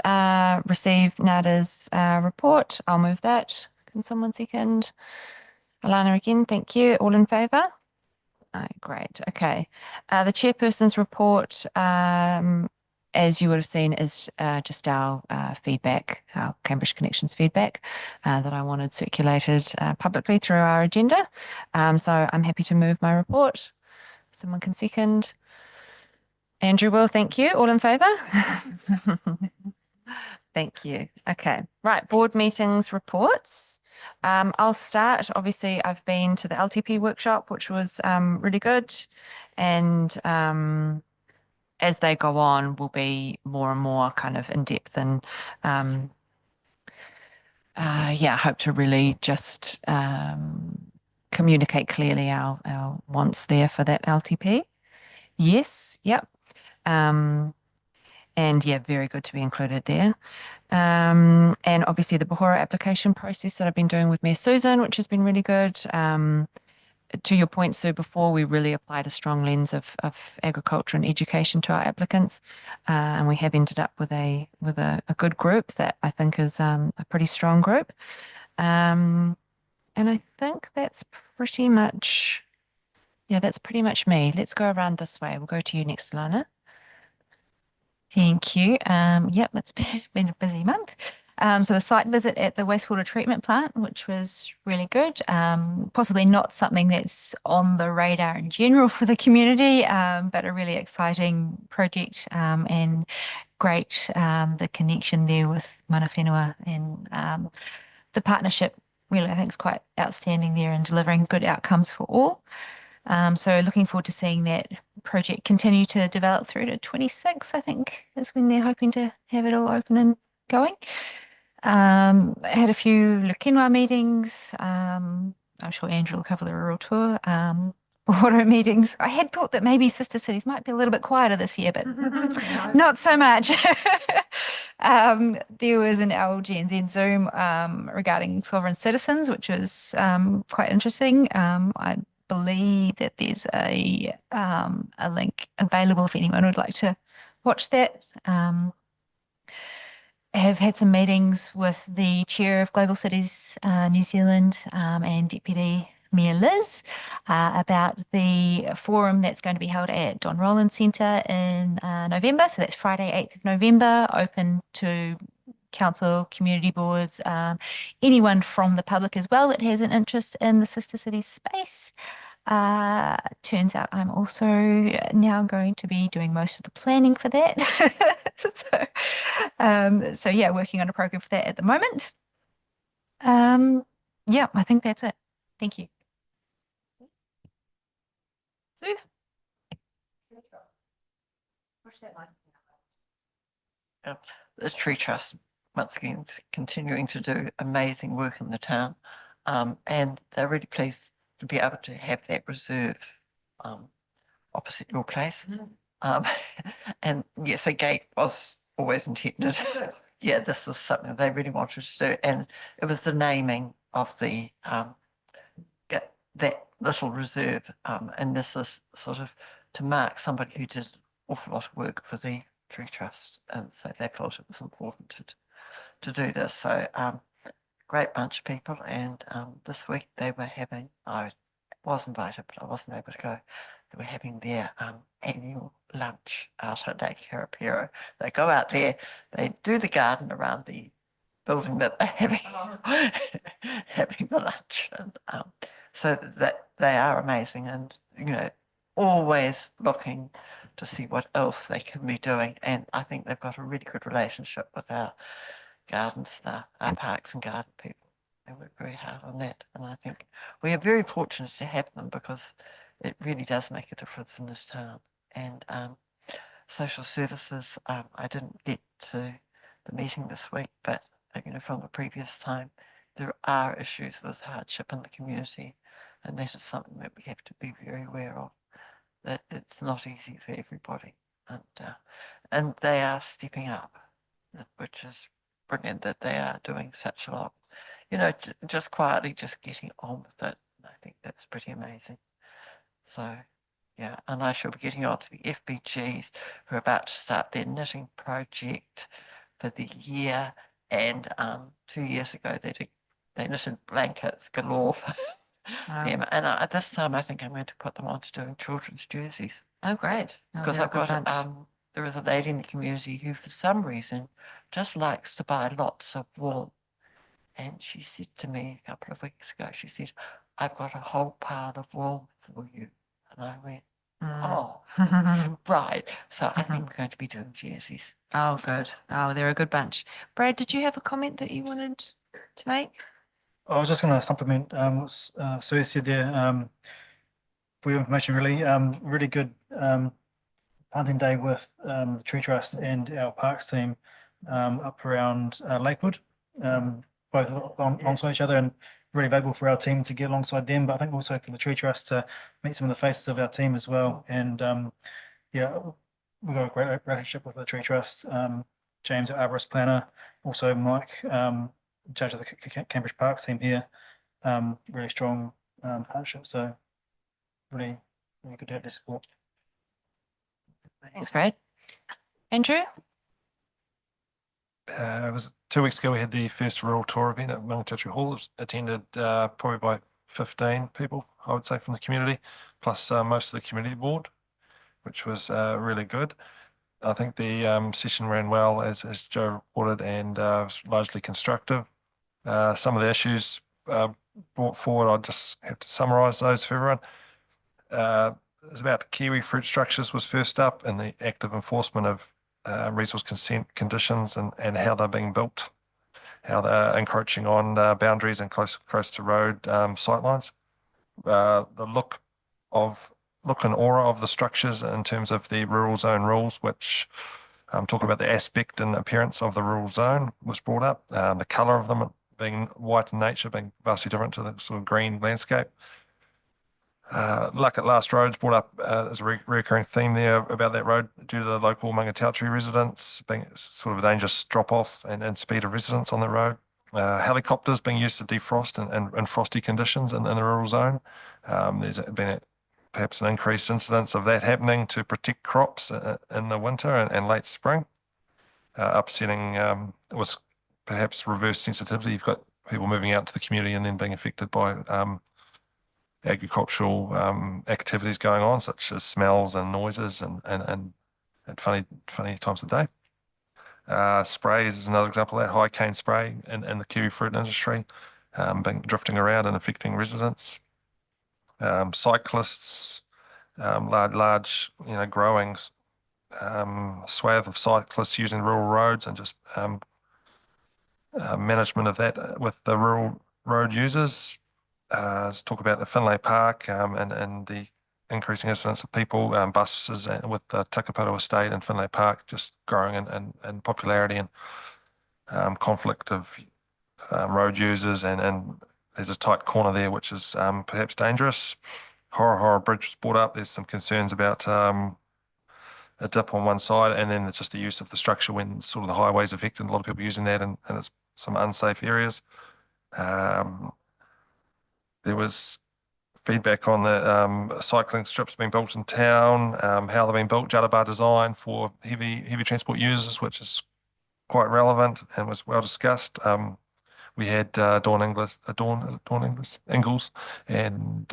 receive Nada's report. I'll move that. Can someone second? Alana again, thank you. All in favour? Great. Okay. The chairperson's report, as you would have seen, is just our feedback, our Cambridge Connections feedback that I wanted circulated publicly through our agenda. So I'm happy to move my report. Someone can second. Andrew will, thank you. All in favour? Thank you. Okay. Right. Board meetings reports. I'll start. Obviously, I've been to the LTP workshop, which was really good. And as they go on, will be more and more kind of in depth and yeah, hope to really just communicate clearly our wants there for that LTP. Yes. Yep. And yeah, very good to be included there. And obviously the Bahora application process that I've been doing with Mayor Susan, which has been really good. To your point, Sue, before we really applied a strong lens of agriculture and education to our applicants. And we have ended up with a good group that I think is a pretty strong group. And I think that's pretty much, yeah, that's pretty much me. Let's go around this way. We'll go to you next, Alana. Thank you. Yep, it's been a busy month. So the site visit at the wastewater treatment plant, which was really good. Possibly not something that's on the radar in general for the community, but a really exciting project and great the connection there with mana whenua and the partnership really I think is quite outstanding there and delivering good outcomes for all. So looking forward to seeing that project continue to develop through to 26, I think, is when they're hoping to have it all open and going. I had a few Lukinwa meetings. I'm sure Andrew will cover the rural tour. Auto meetings. I had thought that maybe sister cities might be a little bit quieter this year, but not so much. There was an LGNZ Zoom regarding sovereign citizens, which was quite interesting. I believe that there's a link available if anyone would like to watch that. Have had some meetings with the chair of Global Cities New Zealand and Deputy Mayor Liz about the forum that's going to be held at Don Roland Centre in November. So that's Friday, 8th of November, open to council, community boards, anyone from the public as well that has an interest in the Sister Cities space. Turns out I'm also now going to be doing most of the planning for that. So yeah, working on a program for that at the moment. Yeah, I think that's it. Thank you. Sue? Push that line. The Tree Trust, once again, is continuing to do amazing work in the town. And they're really pleased to be able to have that reserve opposite your place. And yes, a gate was always intended. Yeah, this was something they really wanted to do. And it was the naming of the that little reserve. And this is sort of to mark somebody who did an awful lot of work for the Tree Trust. And so they felt it was important to do this. So great bunch of people. And this week they were having, I was invited, but I wasn't able to go. They were having their annual lunch out at Lake Karapiro. They go out there, they do the garden around the building that they're having, having the lunch. And so that they are amazing and, you know, always looking to see what else they can be doing. And I think they've got a really good relationship with our garden staff, our parks and garden people. They work very hard on that. And I think we are very fortunate to have them because it really does make a difference in this town. And social services, I didn't get to the meeting this week, but you know, from the previous time, there are issues with hardship in the community. And that is something that we have to be very aware of, that it's not easy for everybody. And they are stepping up, which is brilliant that they are doing such a lot. You know, just quietly just getting on with it. I think that's pretty amazing. So, yeah, and I shall be getting on to the FBGs who are about to start their knitting project for the year. And 2 years ago, they knitted blankets galore. Them. And this time, I think I'm going to put them on to doing children's jerseys. Oh, great. Because I've got there is a lady in the community who, for some reason, just likes to buy lots of wool. And she said to me a couple of weeks ago, she said, I've got a whole pile of wool for you. And I went, oh, right. So I think we're going to be doing jerseys. Oh, good. Oh, they're a good bunch. Brad, did you have a comment that you wanted to make? I was just going to supplement what Sue said there. For your information, really good hunting day with the Tree Trust and our parks team up around Lakewood, both alongside each other, and really valuable for our team to get alongside them, but I think also for the Tree Trust to meet some of the faces of our team as well. And yeah, we've got a great relationship with the Tree Trust. James, our arborist planner, also Mike, in charge of the Cambridge Parks team here. Really strong partnership. So really good to have this support. Thanks, Brad. Andrew? It was 2 weeks ago, we had the first rural tour event at Mangatautari Hall. It was attended probably by 15 people, I would say, from the community, plus most of the community board, which was really good. I think the session ran well, as Joe reported, and was largely constructive. Some of the issues brought forward, I'll just have to summarise those for everyone. It was about kiwi fruit structures was first up, and the active enforcement of resource consent conditions and how they're being built, how they're encroaching on boundaries and close to road sightlines. The look and aura of the structures in terms of the rural zone rules, which talk about the aspect and appearance of the rural zone was brought up. The colour of them being white in nature, being vastly different to the sort of green landscape. Luck at Last Road's brought up as a recurring theme there about that road due to the local Mangatautri residents being sort of a dangerous drop-off and speed of residents on the road. Helicopters being used to defrost in frosty conditions in the rural zone. There's been perhaps an increased incidence of that happening to protect crops in the winter and late spring. Upsetting was perhaps reverse sensitivity. You've got people moving out to the community and then being affected by agricultural activities going on, such as smells and noises and at funny times of day. Sprays is another example of that. High cane spray in the kiwi fruit industry, drifting around and affecting residents. Cyclists, large, growing swathe of cyclists using rural roads, and just management of that with the rural road users. Let's talk about the Finlay Park and the increasing incidence of people, buses with the Takapoto Estate and Finlay Park just growing in popularity and conflict of road users, and there's a tight corner there which is perhaps dangerous. Horror Bridge was brought up. There's some concerns about a dip on one side, and then just the use of the structure when sort of the highways affected. A lot of people using that, and it's some unsafe areas. There was feedback on the cycling strips being built in town, how they've been built, Jarabar design for heavy transport users, which is quite relevant and was well discussed. We had Dawn Ingles and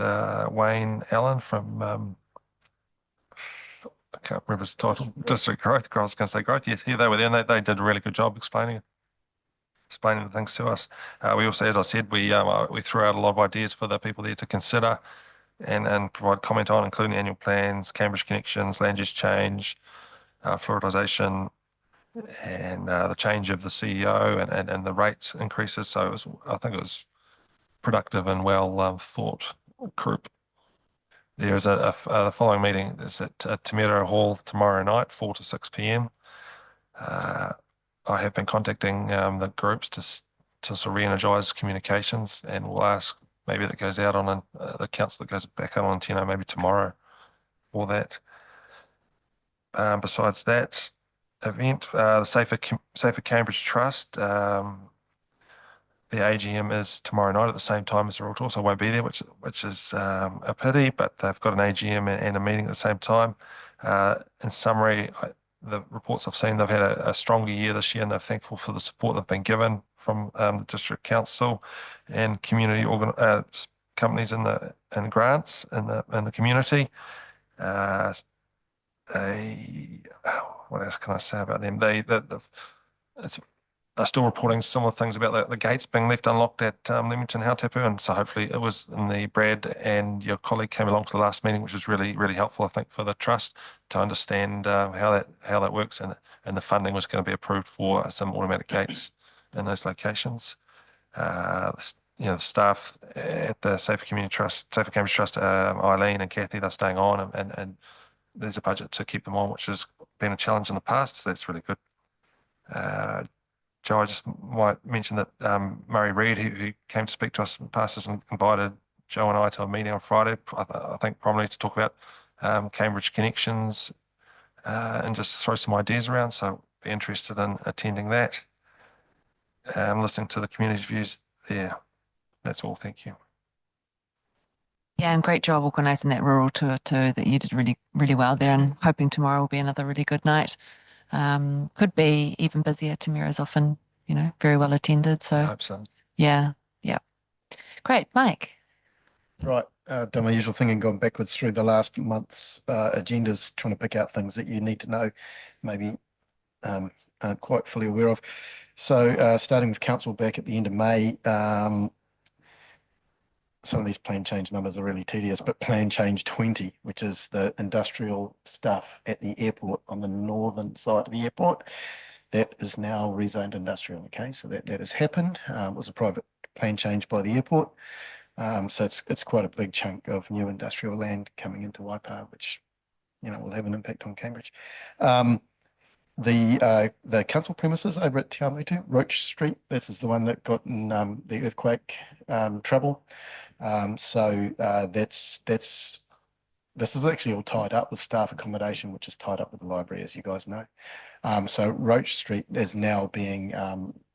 Wayne Allen from I can't remember his title, District Growth. I was going to say Growth. Yes, here they were there, and they did a really good job explaining things to us. We also, as I said, we threw out a lot of ideas for the people there to consider and provide comment on, including annual plans, Cambridge connections, land use change, fluoridation, and the change of the CEO and the rate increases. So I think it was productive and well thought group. There is the following meeting is at Tamera Hall tomorrow night, 4 to 6 p.m. I have been contacting the groups to sort of re-energise communications, and we'll ask maybe that goes out on the council that goes back out on antenna maybe tomorrow for that. Besides that event, the Safer Cambridge Trust, the AGM is tomorrow night at the same time as the Royal Tour, so I won't be there, which is a pity, but they've got an AGM and a meeting at the same time. In summary, the reports I've seen, they've had a stronger year this year, and they're thankful for the support they've been given from the District Council and community companies and grants in the community. What else can I say about them? They're still reporting similar things about the gates being left unlocked at Leamington Hautapu, and so hopefully it was in the Brad and your colleague came along to the last meeting, which was really, really helpful, I think, for the trust to understand how that works, and the funding was going to be approved for some automatic gates in those locations. The staff at the Safer Cambridge Trust, Eileen and Kathy, they're staying on, and there's a budget to keep them on, which has been a challenge in the past, so that's really good. Joe, I just might mention that Murray Reid, who came to speak to us in the past, has invited Joe and I to a meeting on Friday, I think probably to talk about Cambridge connections and just throw some ideas around, so be interested in attending that. Listening to the community's views there. That's all, thank you. Yeah, and great job organising that rural tour too, that you did really, really well there, and hoping tomorrow will be another really good night. Could be even busier. Tamera's often, very well attended. So I hope so. yeah. Great, Mike. Right. done my usual thing and gone backwards through the last month's agendas, trying to pick out things that you need to know, maybe aren't quite fully aware of. So starting with council back at the end of May, some of these plan change numbers are really tedious, but plan change 20, which is the industrial stuff at the airport on the northern side of the airport, that is now rezoned industrial. Okay, so that has happened. It was a private plan change by the airport. So it's quite a big chunk of new industrial land coming into Waipa, which, you know, will have an impact on Cambridge. The council premises over at Te Awamutu, Roach Street, this is the one that got in the earthquake trouble. This is actually all tied up with staff accommodation, which is tied up with the library, as you guys know. So Roach Street is now being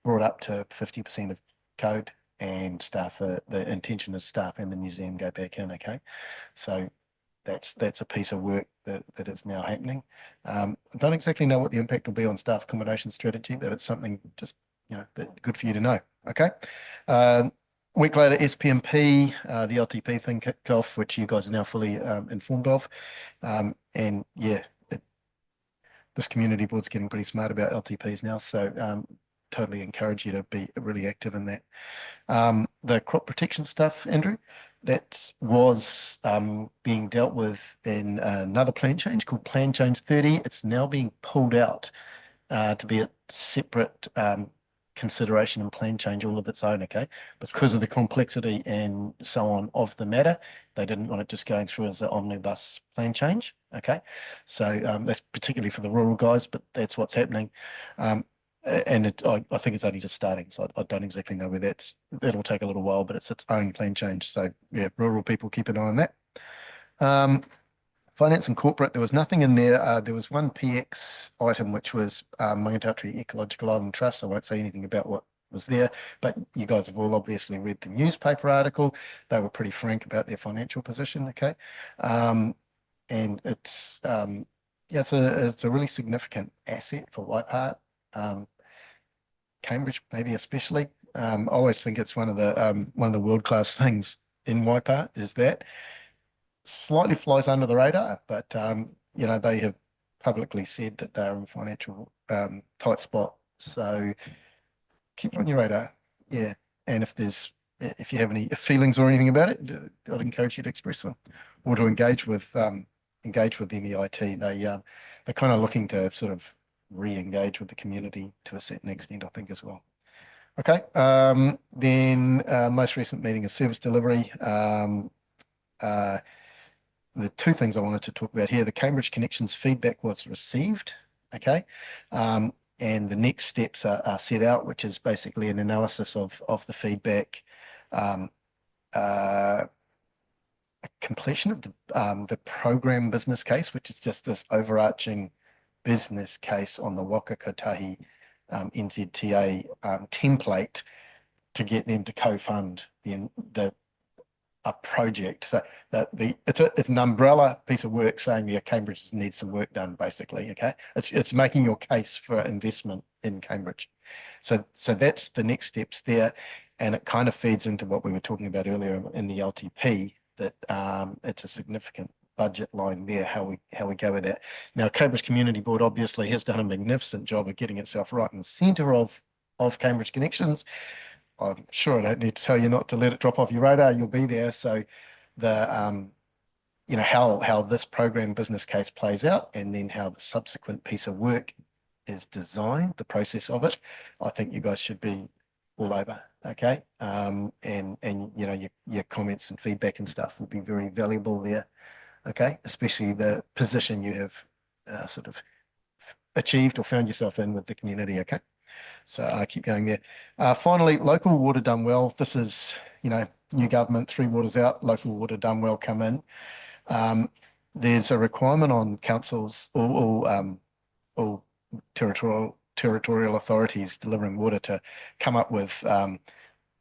brought up to 50% of code, and staff, the intention is staff and the museum go back in. Okay, so that's a piece of work that is now happening. I don't exactly know what the impact will be on staff accommodation strategy, but it's something just, you know, good for you to know. Okay. Week later, SPMP, the LTP thing kicked off, which you guys are now fully informed of. And yeah, this community board's getting pretty smart about LTPs now, so totally encourage you to be really active in that. The crop protection stuff, Andrew, that was being dealt with in another plan change called Plan Change 30. It's now being pulled out to be a separate consideration and plan change all of its own, okay? Because of the complexity and so on of the matter, they didn't want it just going through as an omnibus plan change, okay? So that's particularly for the rural guys, but that's what's happening. And I think it's only just starting, so I don't exactly know where that'll take a little while, but it's its own plan change. So yeah, rural people, keep an eye on that. Finance and corporate, there was nothing in there. There was one PX item, which was Mangatautari Ecological Island Trust. I won't say anything about what was there, but you guys have all obviously read the newspaper article. They were pretty frank about their financial position, okay? And it's a really significant asset for Waipa. Cambridge, maybe especially. I always think it's one of the world-class things in Waipa is that slightly flies under the radar, but you know, they have publicly said that they're in financial tight spot. So keep it on your radar. Yeah. And if you have any feelings or anything about it, I'd encourage you to express them or to engage with MEIT. They're kind of looking to sort of re-engage with the community to a certain extent, I think, as well. Okay. Then most recent meeting is service delivery. The two things I wanted to talk about here, the Cambridge Connections feedback was received, okay? And the next steps are set out, which is basically an analysis of the feedback, completion of the program business case, which is just this overarching business case on the Waka Kotahi NZTA template to get them to co-fund a project. So it's an umbrella piece of work saying, yeah, Cambridge needs some work done, basically. Okay, it's making your case for investment in Cambridge. So that's the next steps there, and it kind of feeds into what we were talking about earlier in the LTP, that it's a significant budget line there, how we go with that. Now, Cambridge Community Board obviously has done a magnificent job of getting itself right in the centre of Cambridge Connections. I'm sure I don't need to tell you not to let it drop off your radar. You'll be there. So the you know, how this program business case plays out, and then how the subsequent piece of work is designed, the process of it, I think you guys should be all over. Okay. And you know, your comments and feedback and stuff will be very valuable there. Okay, especially the position you have sort of achieved or found yourself in with the community. Okay. So I keep going there. Finally, local water done well. This is, you know, new government, 3 waters out, local water done well come in. There's a requirement on councils, all territorial authorities delivering water to come up with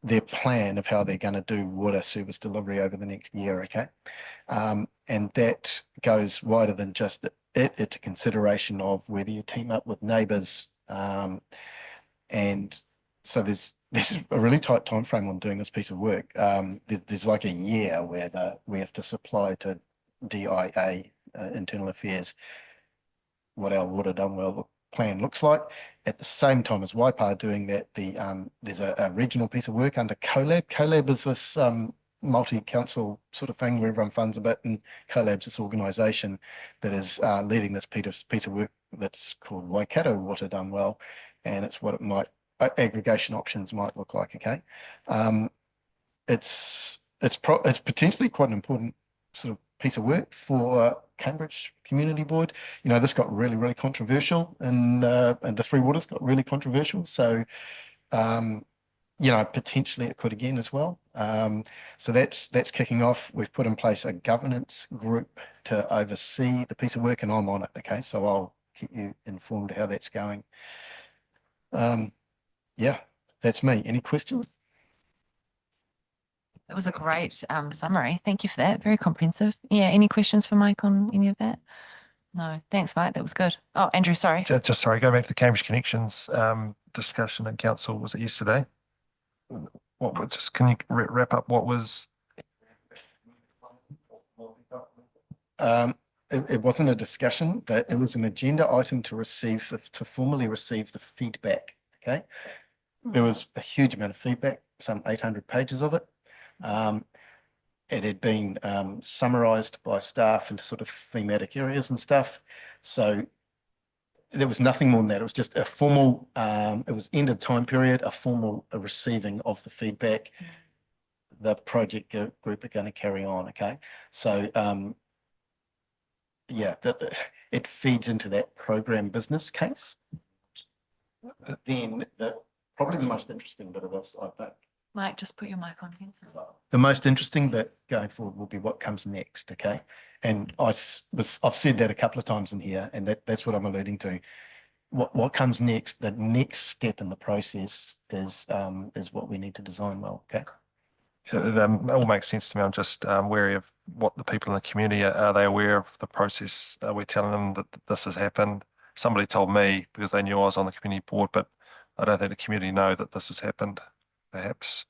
their plan of how they're going to do water service delivery over the next year. Okay. And that goes wider than just it's a consideration of whether you team up with neighbours. And so there's there's a really tight time frame on doing this piece of work. There's like a year where we have to supply to DIA, Internal Affairs, what our water done well plan looks like. At the same time as Waipa doing that, there's a regional piece of work under CoLab. CoLab is this multi-council sort of thing where everyone funds a bit, and CoLab's this organisation that is leading this piece of work that's called Waikato Water Done Well, and it's what it might aggregation options might look like. Okay, it's potentially quite an important sort of piece of work for Cambridge Community Board. You know, this got really, really controversial, and the Three Waters got really controversial. So, you know, potentially it could again as well. So that's kicking off. We've put in place a governance group to oversee the piece of work, and I'm on it. Okay, so I'll keep you informed how that's going. Yeah, that's me. Any questions? That was a great summary. Thank you for that. Very comprehensive. Yeah. Any questions for Mike on any of that? No. Thanks, Mike. That was good. Oh, Andrew, sorry. Just sorry, go back to the Cambridge Connections discussion in council. Was it yesterday? Just can you wrap up what was? It wasn't a discussion, but it was an agenda item to formally receive the feedback. Okay, there was a huge amount of feedback, some 800 pages of it. It had been summarized by staff into sort of thematic areas and stuff. So there was nothing more than that. It was just a formal, it was end of time period, a formal receiving of the feedback. The project group are going to carry on. Okay. So, yeah, it feeds into that program business case. Then probably the most interesting bit of this, I think. Mike, just put your mic on. The most interesting bit going forward will be what comes next, okay? And I've said that a couple of times in here, and that's what I'm alluding to. What comes next, the next step in the process is what we need to design well, okay? That all makes sense to me. I'm just wary of what the people in the community are they aware of the process? Are we telling them that this has happened? Somebody told me because they knew I was on the community board, but I don't think the community know that this has happened. Perhaps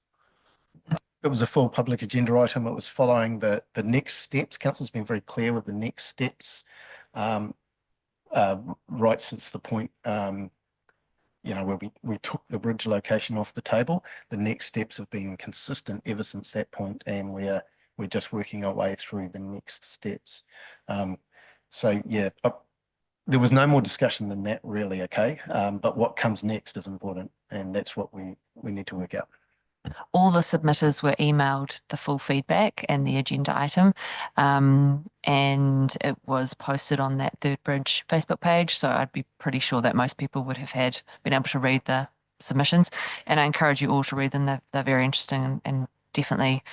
it was a full public agenda item. It was following the next steps. Council's been very clear with the next steps, right since the point, you know, where we took the bridge location off the table. The next steps have been consistent ever since that point, and we're just working our way through the next steps. So yeah, there was no more discussion than that, really. Okay, but what comes next is important, and that's what we need to work out. All the submitters were emailed the full feedback and the agenda item, and it was posted on that Third Bridge Facebook page. So I'd be pretty sure that most people would have been able to read the submissions, and I encourage you all to read them. They're very interesting and definitely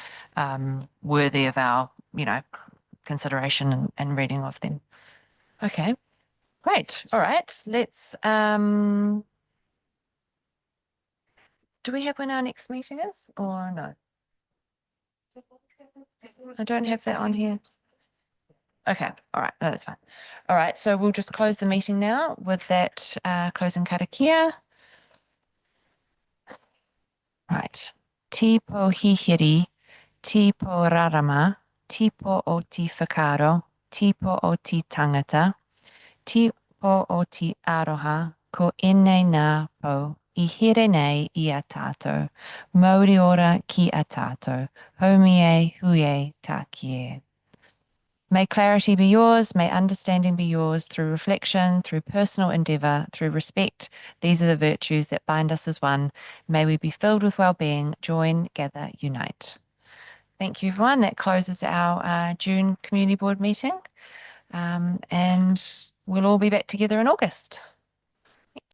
worthy of our, you know, consideration and reading of them. Okay, great. All right, let's. Do we have when our next meeting is or no? I don't have that on here. Okay, all right, no, that's fine. All right, so we'll just close the meeting now with that closing karakia. Right. Tipo hihiri, tipo rarama, tipo o ti whakaro, tipo o ti tangata, tipo o ti aroha, ko ene nā po. I here nei I a tātou, mauri ora ki a tātou, homie huie tā kie. May clarity be yours, may understanding be yours through reflection, through personal endeavour, through respect. These are the virtues that bind us as one. May we be filled with well-being, join, gather, unite. Thank you, everyone. That closes our June Community Board meeting, and we'll all be back together in August.